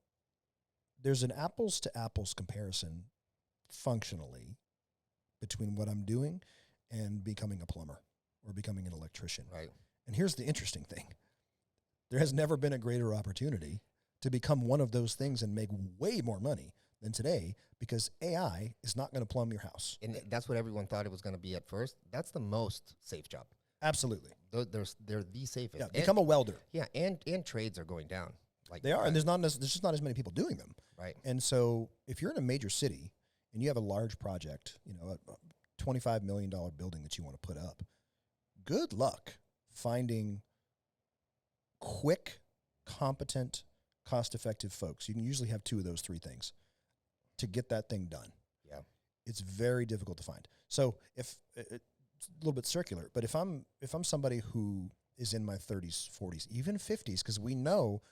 there's an apples to apples comparison functionally between what I'm doing and becoming a plumber or becoming an electrician. Right. And here's the interesting thing. There has never been a greater opportunity to become one of those things and make way more money than today, because AI is not going to plumb your house. And that's what everyone thought it was going to be at first. That's the most safe job. Absolutely. They're the safest. Yeah, become a welder. Yeah, and trades are going down. Like they are, and there's just not as many people doing them. Right. And so if you're in a major city and you have a large project, a $25 million building that you want to put up, good luck finding quick, competent, cost-effective folks. You can usually have two of those three things to get that thing done. Yeah. It's very difficult to find. So if it's a little bit circular, but if I'm somebody who is in my 30s, 40s, even 50s, because we know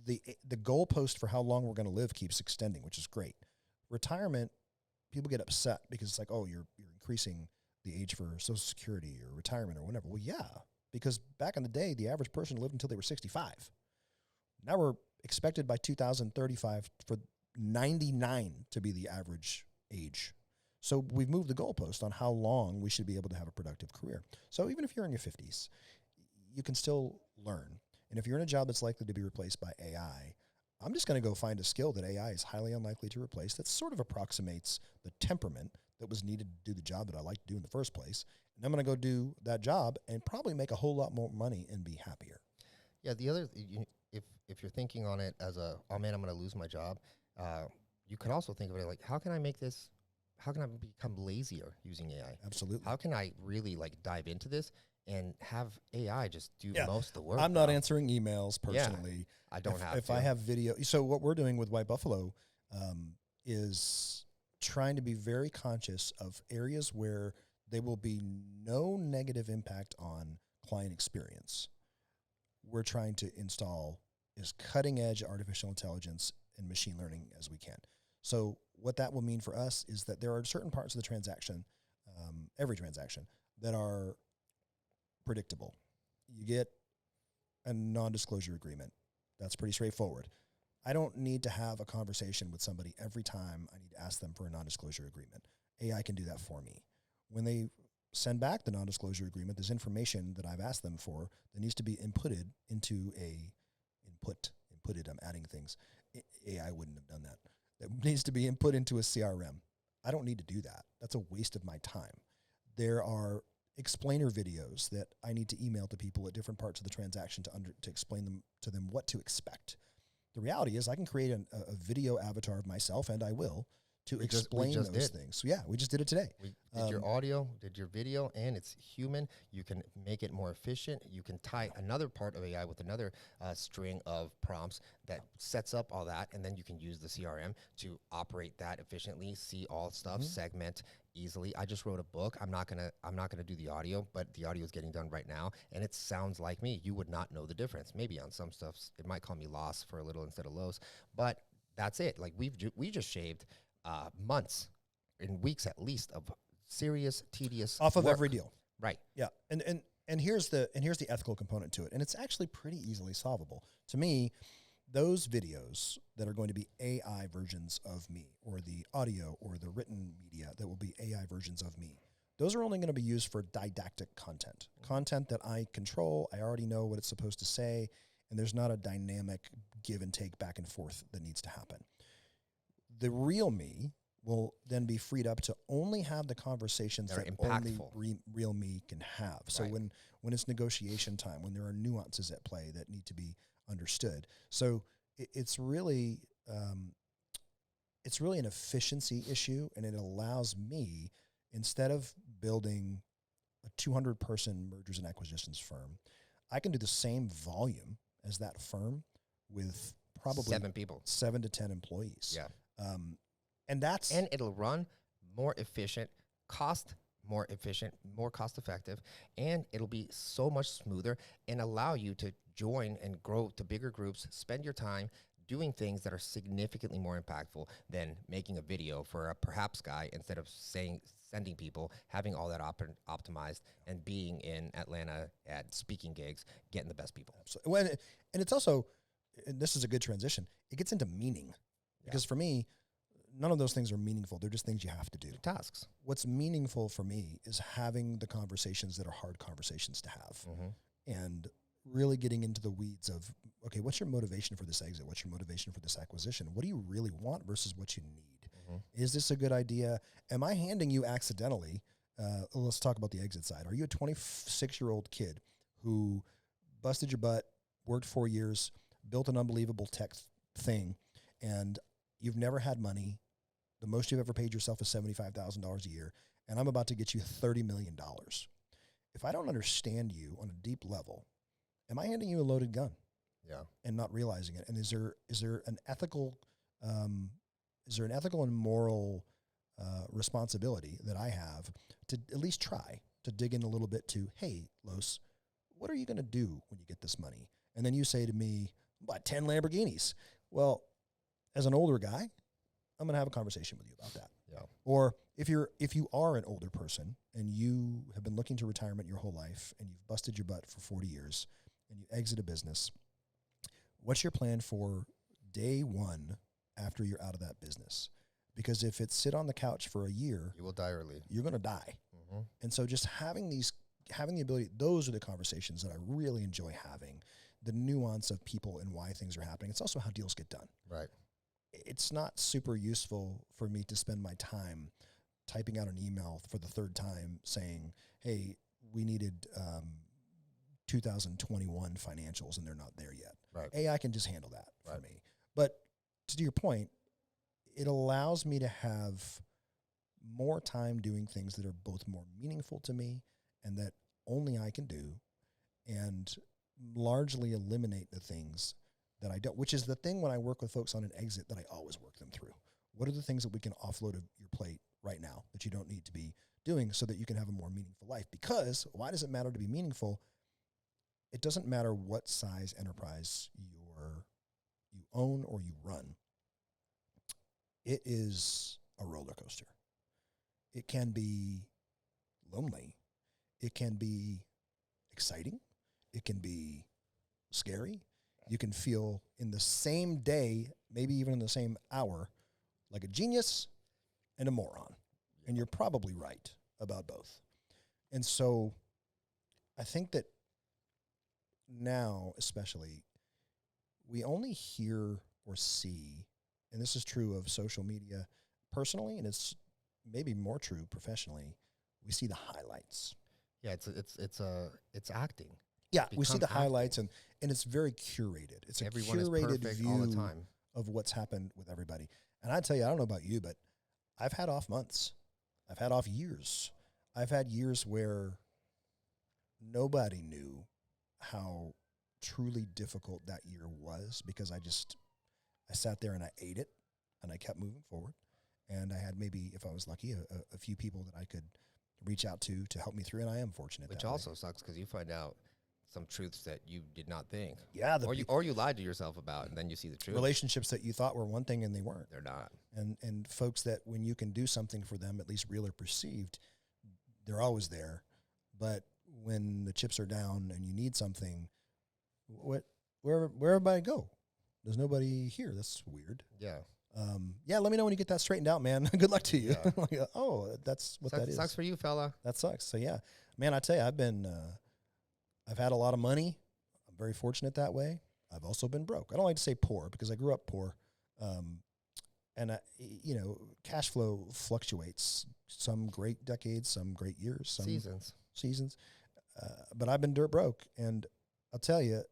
the goalpost for how long we're going to live keeps extending, which is great. Retirement, people get upset because it's like, oh, you're increasing the age for Social Security or retirement or whatever. Well, yeah, because back in the day, the average person lived until they were 65. Now we're expected by 2035 for 99 to be the average age. So we've moved the goalpost on how long we should be able to have a productive career. So even if you're in your 50s, you can still learn. And if you're in a job that's likely to be replaced by AI, I'm just going to go find a skill that AI is highly unlikely to replace that sort of approximates the temperament that was needed to do the job that I like to do in the first place. And I'm going to go do that job and probably make a whole lot more money and be happier. Yeah, the other, if you're thinking on it as oh man, I'm going to lose my job, you could also think of it like, how can I become lazier using AI? Absolutely. How can I really dive into this and have AI just do most of the work? I'm not answering emails personally. Yeah, I don't have if to. I have video. So what we're doing with White Buffalo is trying to be very conscious of areas where there will be no negative impact on client experience. We're trying to install as cutting edge artificial intelligence and machine learning as we can. So what that will mean for us is that there are certain parts of the transaction, every transaction, that are predictable. You get a non-disclosure agreement. That's pretty straightforward. I don't need to have a conversation with somebody every time I need to ask them for a non-disclosure agreement. AI can do that for me. When they send back the non-disclosure agreement, there's information that I've asked them for that needs to be inputted into I'm adding things. AI wouldn't have done that. That needs to be input into a CRM. I don't need to do that. That's a waste of my time. There are explainer videos that I need to email to people at different parts of the transaction to explain to them what to expect. The reality is I can create a video avatar of myself, and I will, to explain those things. So yeah, we just did it today. We did your audio, did your video, and it's human. You can make it more efficient. You can tie another part of AI with another string of prompts that sets up all that, and then you can use the CRM to operate that efficiently, see all stuff, segment easily. I just wrote a book. I'm not gonna do the audio, but the audio is getting done right now, and it sounds like me. You would not know the difference. Maybe on some stuff, it might call me Los for a little instead of Los, but that's it. Like we just shaved months and weeks at least of serious, tedious off of work. every deal. Right. Yeah. And here's the ethical component to it. And it's actually pretty easily solvable. To me, those videos that are going to be AI versions of me, or the audio or the written media that will be AI versions of me, those are only going to be used for didactic content. Content that I control, I already know what it's supposed to say, and there's not a dynamic give and take back and forth that needs to happen. the real me will then be freed up to only have the conversations That are that impactful. only real me can have. So Right. when it's negotiation time, when there are nuances at play that need to be understood. So it's really an efficiency issue, and it allows me, instead of building a 200 person mergers and acquisitions firm, I can do the same volume as that firm with probably 7 people. 7 to 10 employees. Yeah. And that's And it'll run more efficient, more efficient, more cost effective, and it'll be so much smoother and allow you to join and grow to bigger groups, spend your time doing things that are significantly more impactful than making a video for a perhaps guy instead of sending people, having all that optimized, and being in Atlanta at speaking gigs, getting the best people. so and it's also, and this is a good transition, it gets into meaning. Because for me, none of those things are meaningful. They're just things you have to do. Tasks. What's meaningful for me is having the conversations that are hard conversations to have, and really getting into the weeds of, okay, what's your motivation for this exit? What's your motivation for this acquisition? What do you really want versus what you need? Is this a good idea? Am I handing you accidentally? Let's talk about the exit side. Are you a 26-year-old kid who busted your butt, worked 4 years, built an unbelievable tech thing, and you've never had money? The most you've ever paid yourself is $75,000 a year, and I'm about to get you $30 million. If I don't understand you on a deep level, am I handing you a loaded gun? Yeah. And not realizing it? And is there an ethical and moral responsibility that I have to at least try to dig in a little bit to, hey, Los, what are you going to do when you get this money? And then you say to me, buy 10 Lamborghinis. Well, as an older guy, I'm going to have a conversation with you about that. Yeah. Or if you are an older person and you have been looking to retirement your whole life and you've busted your butt for 40 years and you exit a business, what's your plan for day one after you're out of that business? Because if it's sit on the couch for a year, You will die early. you're going to die. And so just having the ability, those are the conversations that I really enjoy having, the nuance of people and why things are happening. It's also how deals get done. Right. It's not super useful for me to spend my time typing out an email for the third time saying, hey, we needed 2021 financials and they're not there yet. Right. AI can just handle that for Right. me. But to your point, it allows me to have more time doing things that are both more meaningful to me and that only I can do, and largely eliminate the things that I don't, which is the thing when I work with folks on an exit that I always work them through. What are the things that we can offload of your plate right now that you don't need to be doing so that you can have a more meaningful life? Because why does it matter to be meaningful? It doesn't matter what size enterprise you own or you run. It is a roller coaster. It can be lonely. It can be exciting. It can be scary. You can feel in the same day, maybe even in the same hour, like a genius and a moron. And you're probably right about both. And so I think that now, especially, we only hear or see, and this is true of social media personally, and it's maybe more true professionally, we see the highlights. Yeah, it's acting. Yeah, we see becomes the acting. highlights, and it's very curated. It's Everyone a is curated perfect view all the time. of what's happened with everybody. And I tell you, I don't know about you, but I've had off months. I've had off years. I've had years where nobody knew how truly difficult that year was, because I sat there and I ate it and I kept moving forward. And I had maybe, if I was lucky, a few people that I could reach out to help me through. And I am fortunate. Which that way. also sucks because you find out some truths that you did not think. Yeah. Or you lied to yourself about, and then you see the truth. Relationships that you thought were one thing and they weren't. They're not. And folks that when you can do something for them, at least real or perceived, they're always there. But when the chips are down and you need something, where everybody go? There's nobody here. That's weird. Yeah. Let me know when you get that straightened out, man. Good luck to you. Yeah. Like, oh, that's what that is. Sucks for you, fella. That sucks. So yeah, man, I tell you, I've had a lot of money. I'm very fortunate that way. I've also been broke. I don't like to say poor because I grew up poor. And, cash flow fluctuates. Some great decades, some great years, some seasons. But I've been dirt broke. And I'll tell you,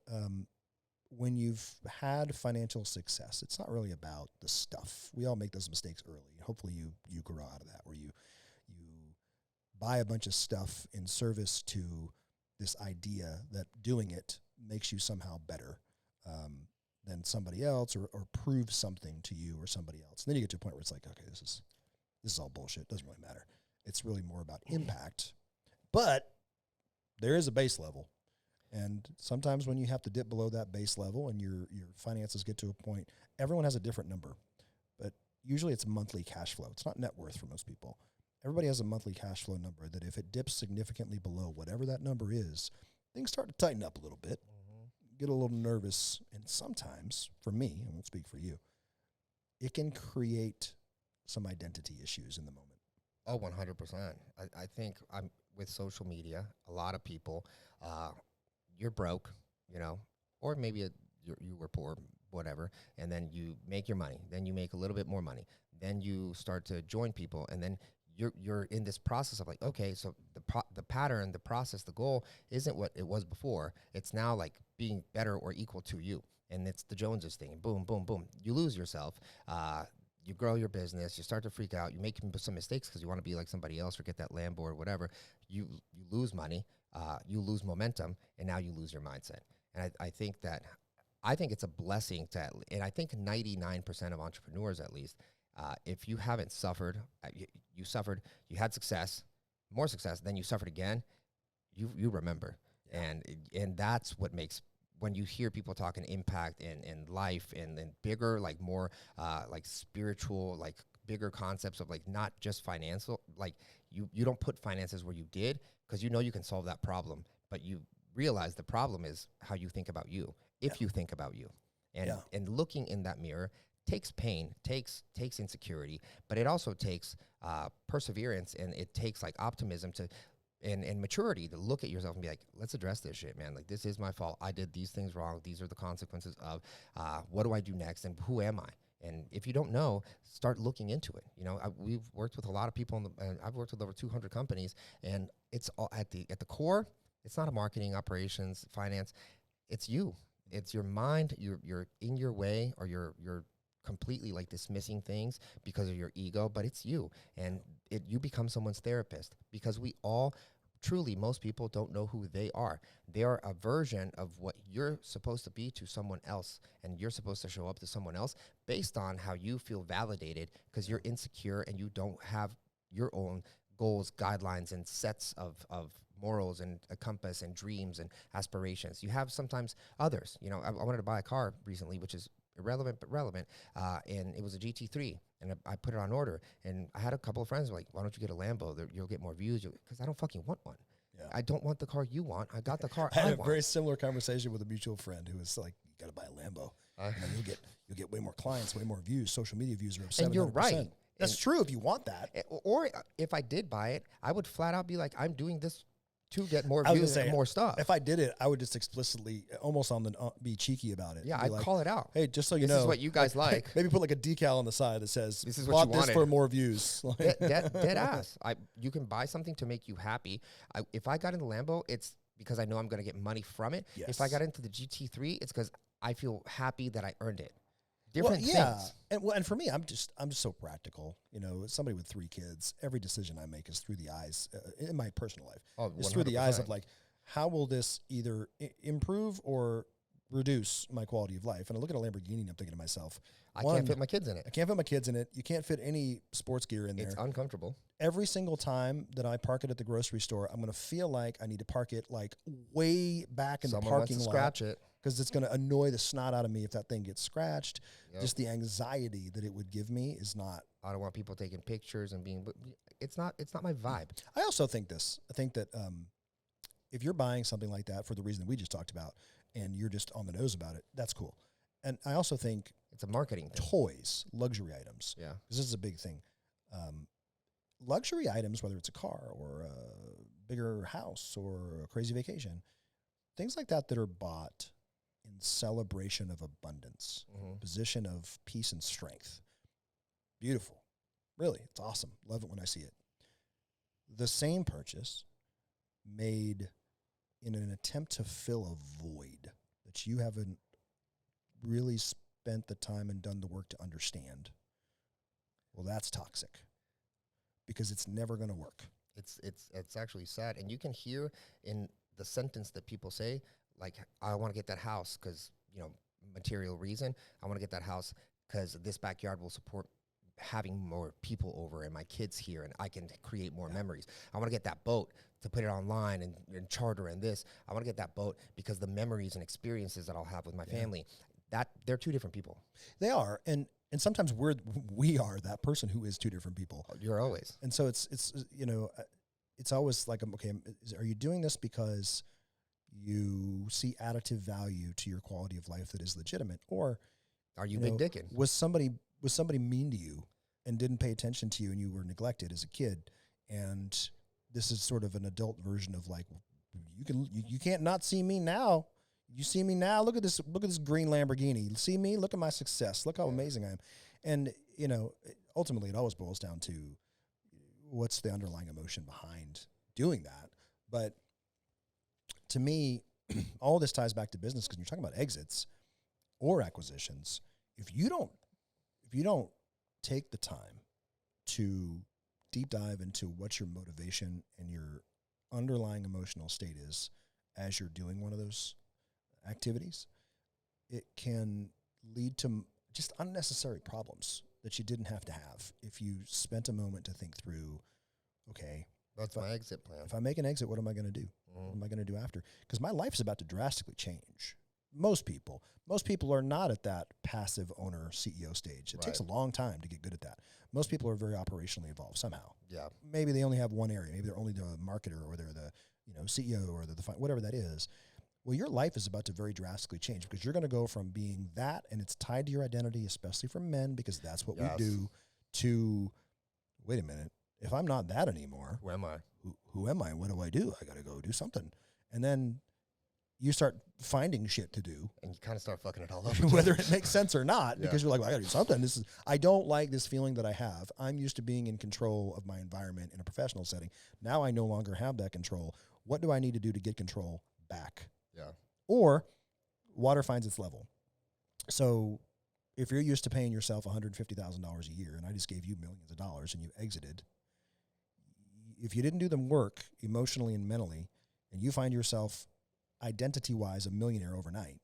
when you've had financial success, it's not really about the stuff. We all make those mistakes early. Hopefully you grow out of that, where you buy a bunch of stuff in service to this idea that doing it makes you somehow better than somebody else, or prove something to you or somebody else. And then you get to a point where it's like, okay, this is all bullshit. It doesn't really matter. It's really more about impact. But there is a base level. And sometimes when you have to dip below that base level and your finances get to a point, everyone has a different number. But usually it's monthly cash flow. It's not net worth for most people. Everybody has a monthly cash flow number that if it dips significantly below whatever that number is, things start to tighten up a little bit. Get a little nervous, and sometimes, for me, I won't speak for you, it can create some identity issues in the moment. Oh, 100%. I think with social media, a lot of people, you're broke, or maybe you were poor, whatever, and then you make your money. Then you make a little bit more money. Then you start to join people, and then you're in this process of like, okay, so the pattern, the process, the goal isn't what it was before. It's now like being better or equal to you. And it's the Joneses thing. And boom, boom, boom. You lose yourself. You grow your business. You start to freak out. You make some mistakes because you want to be like somebody else or get that Lambo or whatever. You lose money. You lose momentum. And now you lose your mindset. And I think it's a blessing and I think 99% of entrepreneurs, at least, if you haven't suffered, you suffered, you had success, more success, then you suffered again, you remember. Yeah. And that's what makes, when you hear people talking impact and life and bigger, like more like spiritual, like bigger concepts of like not just financial, like you don't put finances where you did because you can solve that problem, but you realize the problem is how you think about you, if you think about you. And looking in that mirror takes pain, takes insecurity, but it also takes perseverance, and it takes like optimism and maturity to look at yourself and be like, let's address this shit, man. Like, this is my fault. I did these things wrong. These are the consequences of what do I do next, and who am I? And if you don't know, start looking into it. We've worked with a lot of people, I've worked with over 200 companies, and it's all at the core. It's not a marketing, operations, finance. It's you. It's your mind. You're in your way, or you're completely like dismissing things because of your ego, but it's you, and you become someone's therapist, because we all truly, most people don't know who they are. They are a version of what you're supposed to be to someone else, and you're supposed to show up to someone else based on how you feel validated, because you're insecure and you don't have your own goals, guidelines, and sets of morals and a compass and dreams and aspirations. You have sometimes others. I wanted to buy a car recently, which is irrelevant but relevant, and it was a GT3, and I put it on order, and I had a couple of friends who were like, why don't you get a Lambo? You'll get more views. Because I don't fucking want one. Yeah. I don't want the car you want. I got the car I had a very similar conversation with a mutual friend who was like, you got to buy a Lambo. And you'll get way more clients, way more views. Social media views are up 700%. And you're right. That's true if you want that. Or if I did buy it, I would flat out be like, I'm doing this to get more views and more stuff. If I did it, I would just explicitly, almost be cheeky about it. Yeah, I'd like, call it out. Hey, just so you know. This is what you guys like. Maybe put like a decal on the side that says, this is what you wanted. For more views. Dead ass. You can buy something to make you happy. If I got into Lambo, it's because I know I'm going to get money from it. Yes. If I got into the GT3, it's because I feel happy that I earned it. Different things. And for me, I'm just so practical. As somebody with 3 kids, every decision I make is through the eyes in my personal life. Oh, it's through the eyes of like, how will this either improve or reduce my quality of life? And I look at a Lamborghini and I'm thinking to myself, I can't fit my kids in it. I can't fit my kids in it. You can't fit any sports gear in there. It's uncomfortable. Every single time that I park it at the grocery store, I'm going to feel like I need to park it like way back in the parking lot. Scratch it. Because it's going to annoy the snot out of me if that thing gets scratched. Yep. Just the anxiety that it would give me is not. I don't want people taking pictures and being. It's not my vibe. I also think this. I think that if you're buying something like that for the reason that we just talked about, and you're just on the nose about it, that's cool. And I also think it's a marketing thing. Toys, luxury items. Yeah, this is a big thing. Luxury items, whether it's a car or a bigger house or a crazy vacation, things like that are bought in celebration of abundance, position of peace and strength. Beautiful. Really, it's awesome. Love it when I see it. The same purchase made in an attempt to fill a void that you haven't really spent the time and done the work to understand. Well, that's toxic because it's never going to work. It's actually sad, and you can hear in the sentence that people say, like, I want to get that house because, material reason. I want to get that house because this backyard will support having more people over and my kids here, and I can create more memories. I want to get that boat to put it online and charter and this. I want to get that boat because the memories and experiences that I'll have with my family. That they're two different people. They are, and sometimes we are that person who is two different people. You're always. And so it's always like, okay, are you doing this because you see additive value to your quality of life that is legitimate, or are you big dicking? Was somebody mean to you and didn't pay attention to you, and you were neglected as a kid? And this is sort of an adult version of like, you can't not see me now. You see me now. Look at this green Lamborghini. See me. Look at my success. Look how amazing I am. And ultimately, it always boils down to what's the underlying emotion behind doing that. But to me, all this ties back to business, because you're talking about exits or acquisitions. If you don't take the time to deep dive into what your motivation and your underlying emotional state is as you're doing one of those activities, it can lead to just unnecessary problems that you didn't have to have if you spent a moment to think through, okay, that's my exit plan. If I make an exit, what am I going to do? What am I going to do after? Because my life's about to drastically change. Most people are not at that passive owner CEO stage. It takes a long time to get good at that. Most people are very operationally involved somehow. Yeah. Maybe they only have one area. Maybe they're only the marketer, or they're the CEO, or the whatever that is. Well, your life is about to very drastically change, because you're going to go from being that, and it's tied to your identity, especially for men, because that's what we do, to, wait a minute, if I'm not that anymore, who am I? Who am I? What do I do? I got to go do something. And then you start finding shit to do. And you kind of start fucking it all up. Whether it makes sense or not, because you're like, well, I got to do something. I don't like this feeling that I have. I'm used to being in control of my environment in a professional setting. Now I no longer have that control. What do I need to do to get control back? Yeah. Or water finds its level. So if you're used to paying yourself $150,000 a year, and I just gave you millions of dollars and you exited, if you didn't do the work emotionally and mentally, and you find yourself identity-wise a millionaire overnight,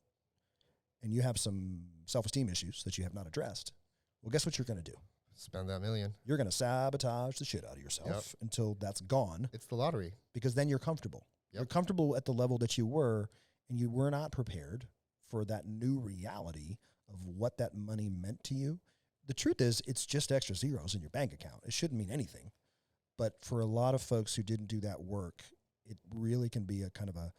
and you have some self-esteem issues that you have not addressed, well, guess what you're going to do? Spend that million. You're going to sabotage the shit out of yourself until that's gone. It's the lottery. Because then you're comfortable. Yep. You're comfortable at the level that you were, and you were not prepared for that new reality of what that money meant to you. The truth is, it's just extra zeros in your bank account. It shouldn't mean anything. But for a lot of folks who didn't do that work, it really can be a kind of a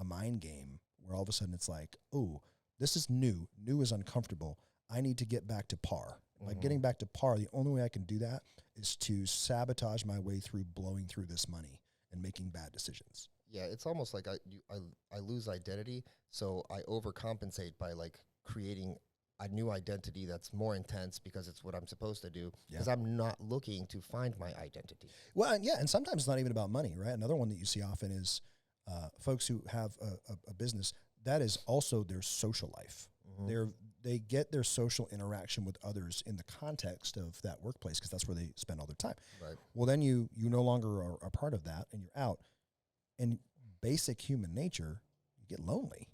mind game where all of a sudden it's like, oh, this is new. New is uncomfortable. I need to get back to par. By getting back to par, the only way I can do that is to sabotage my way through blowing through this money and making bad decisions. Yeah, it's almost like I lose identity, so I overcompensate by like creating a new identity that's more intense because it's what I'm supposed to do, because I'm not looking to find my identity. Well, and sometimes it's not even about money, right? Another one that you see often is folks who have a business that is also their social life. They get their social interaction with others in the context of that workplace, because that's where they spend all their time. Right. Well, then you no longer are a part of that, and you're out. And basic human nature, you get lonely.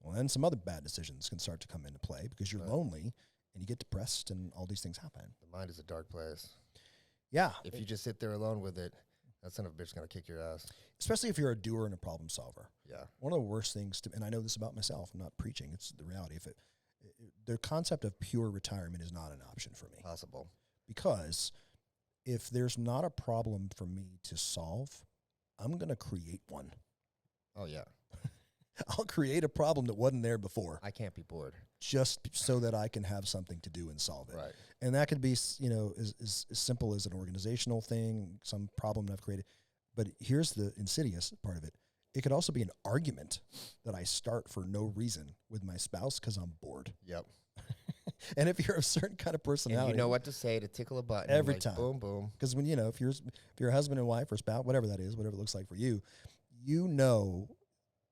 Well, then some other bad decisions can start to come into play because you're lonely and you get depressed and all these things happen. The mind is a dark place. Yeah. If you just sit there alone with it, that son of a bitch is going to kick your ass. Especially if you're a doer and a problem solver. Yeah. One of the worst things and I know this about myself, I'm not preaching, it's the reality. The concept of pure retirement is not an option for me. Possible. Because if there's not a problem for me to solve, I'm going to create one. Oh, yeah. I'll create a problem that wasn't there before. I can't be bored. Just so that I can have something to do and solve it. Right. And that could be, as simple as an organizational thing, some problem that I've created. But here's the insidious part of it. It could also be an argument that I start for no reason with my spouse because I'm bored. Yep. And if you're a certain kind of And personality, you know what to say to tickle a button. Every like, time. Boom, boom. because when if you're a husband and wife or spouse, whatever that is, whatever it looks like for you, you know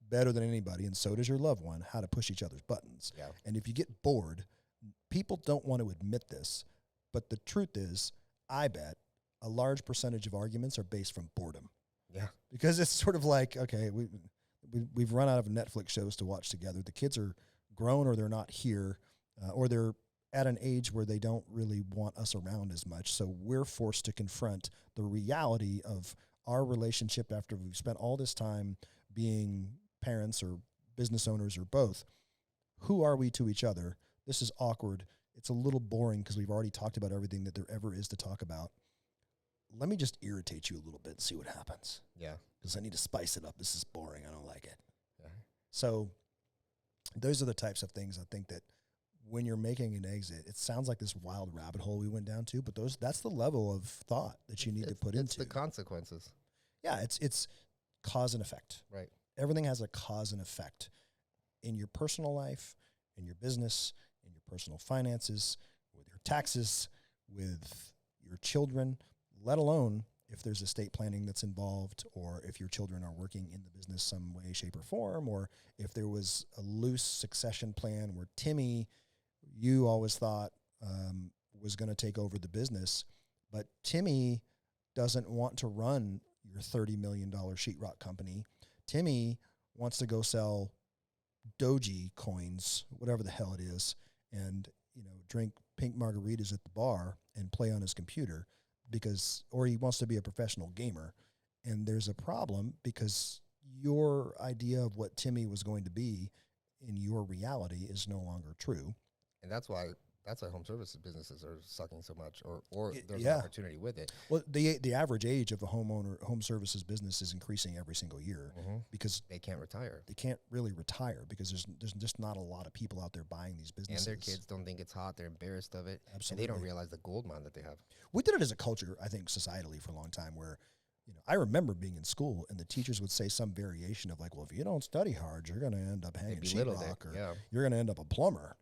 better than anybody, and so does your loved one, how to push each other's buttons. Yeah. And if you get bored, people don't want to admit this, but the truth is, I bet a large percentage of arguments are based from boredom. Yeah. Because it's sort of like, okay, we've run out of Netflix shows to watch together. The kids are grown, or they're not here, or they're at an age where they don't really want us around as much. So we're forced to confront the reality of our relationship after we've spent all this time being parents or business owners or both. Who are we to each other? This is awkward. It's a little boring because we've already talked about everything that there ever is to talk about. Let me just irritate you a little bit and see what happens, Yeah. because I need to spice it up. This is boring. I don't like it. Yeah. So those are the types of things I think that when you're making an exit, it sounds like this wild rabbit hole we went down to, but that's the level of thought that you need to put It's into. the consequences. Yeah, it's cause and effect. Right. Everything has a cause and effect in your personal life, in your business, in your personal finances, with your taxes, with your children, let alone if there's estate planning that's involved, or if your children are working in the business some way, shape, or form, or if there was a loose succession plan where Timmy, you always thought was going to take over the business, but Timmy doesn't want to run your $30 million sheetrock company. Timmy wants to go sell Doji coins, whatever the hell it is, and drink pink margaritas at the bar and play on his computer or he wants to be a professional gamer. And there's a problem because your idea of what Timmy was going to be in your reality is no longer true. And that's why home services businesses are sucking so much, or there's yeah. an opportunity with it. Well, the average age of a home services business is increasing every single year because they can't retire. They can't really retire because there's just not a lot of people out there buying these businesses. And their kids don't think it's hot. They're embarrassed of it. Absolutely. And they don't realize the gold mine that they have. We did it as a culture, I think, societally for a long time where, I remember being in school and the teachers would say some variation of like, well, if you don't study hard, you're going to end up hanging sheetrock, or you're going to end up a plumber.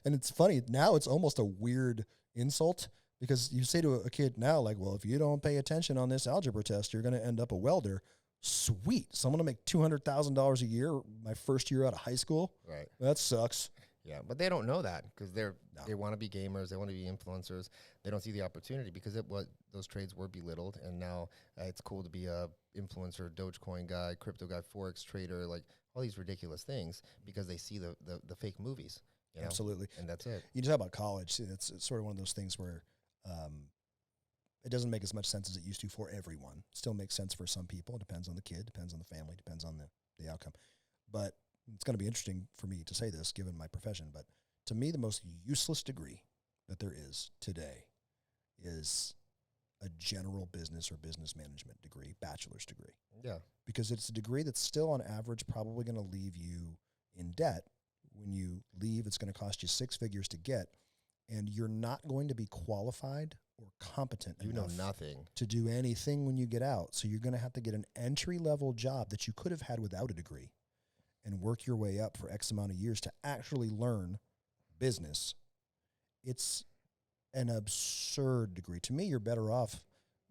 And it's funny, now it's almost a weird insult because you say to a kid now, like, well, if you don't pay attention on this algebra test, you're going to end up a welder. Sweet. Someone to make $200,000 a year my first year out of high school. Right. That sucks. Yeah, but they don't know that because they want to be gamers, they want to be influencers. They don't see the opportunity because those trades were belittled, and now it's cool to be a influencer, Dogecoin guy, crypto guy, forex trader, like all these ridiculous things because they see the fake movies. Absolutely, and that's it. You talk about college. See, it's sort of one of those things where it doesn't make as much sense as it used to for everyone. It still makes sense for some people. It depends on the kid, depends on the family, depends on the outcome. But it's going to be interesting for me to say this given my profession, but to me, the most useless degree that there is today is a general business or business management degree, bachelor's degree. Yeah. Because it's a degree that's still on average probably going to leave you in debt. When you leave, it's going to cost you six figures to get, and you're not going to be qualified or competent enough nothing to do anything when you get out. So you're going to have to get an entry-level job that you could have had without a degree and work your way up for X amount of years to actually learn business. It's an absurd degree. To me, you're better off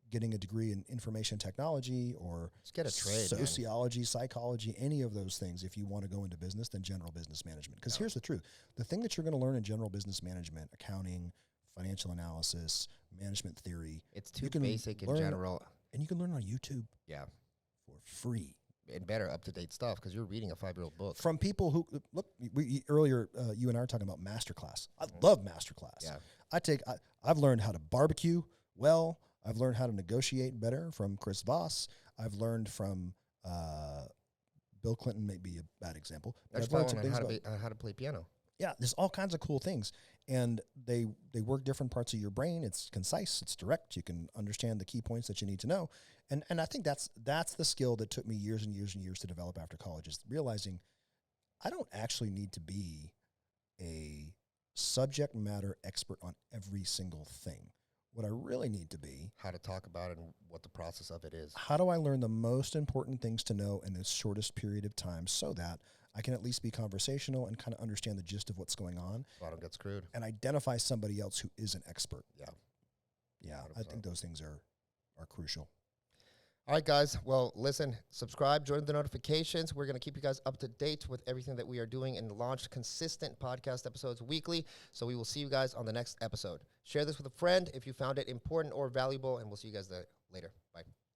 getting a degree in information technology or just get a trade, sociology, psychology, any of those things if you want to go into business than general business management. Because here's the truth. The thing that you're going to learn in general business management, accounting, financial analysis, management theory. It's too basic in general. And you can learn on YouTube. Yeah. For free. And better up-to-date stuff because you're reading a 5-year-old book. From people who, look, earlier you and I were talking about Masterclass. I love Masterclass. Yeah. I've learned how to barbecue well. I've learned how to negotiate better from Chris Voss. I've learned from Bill Clinton, may be a bad example. But I've learned some things about how to play piano. Yeah, there's all kinds of cool things. And they work different parts of your brain. It's concise. It's direct. You can understand the key points that you need to know. And I think that's the skill that took me years and years and years to develop after college, is realizing I don't actually need to be a subject matter expert on every single thing. What I really need to be, how to talk about it and what the process of it is. How do I learn the most important things to know in the shortest period of time so that I can at least be conversational and kind of understand the gist of what's going on So I don't get screwed. and identify somebody else who is an expert. Yeah. Yeah, I 100%. think those things are crucial. All right, guys. Well, listen, subscribe, join the notifications. We're going to keep you guys up to date with everything that we are doing and launch consistent podcast episodes weekly. So we will see you guys on the next episode. Share this with a friend if you found it important or valuable, and we'll see you guys later. Bye.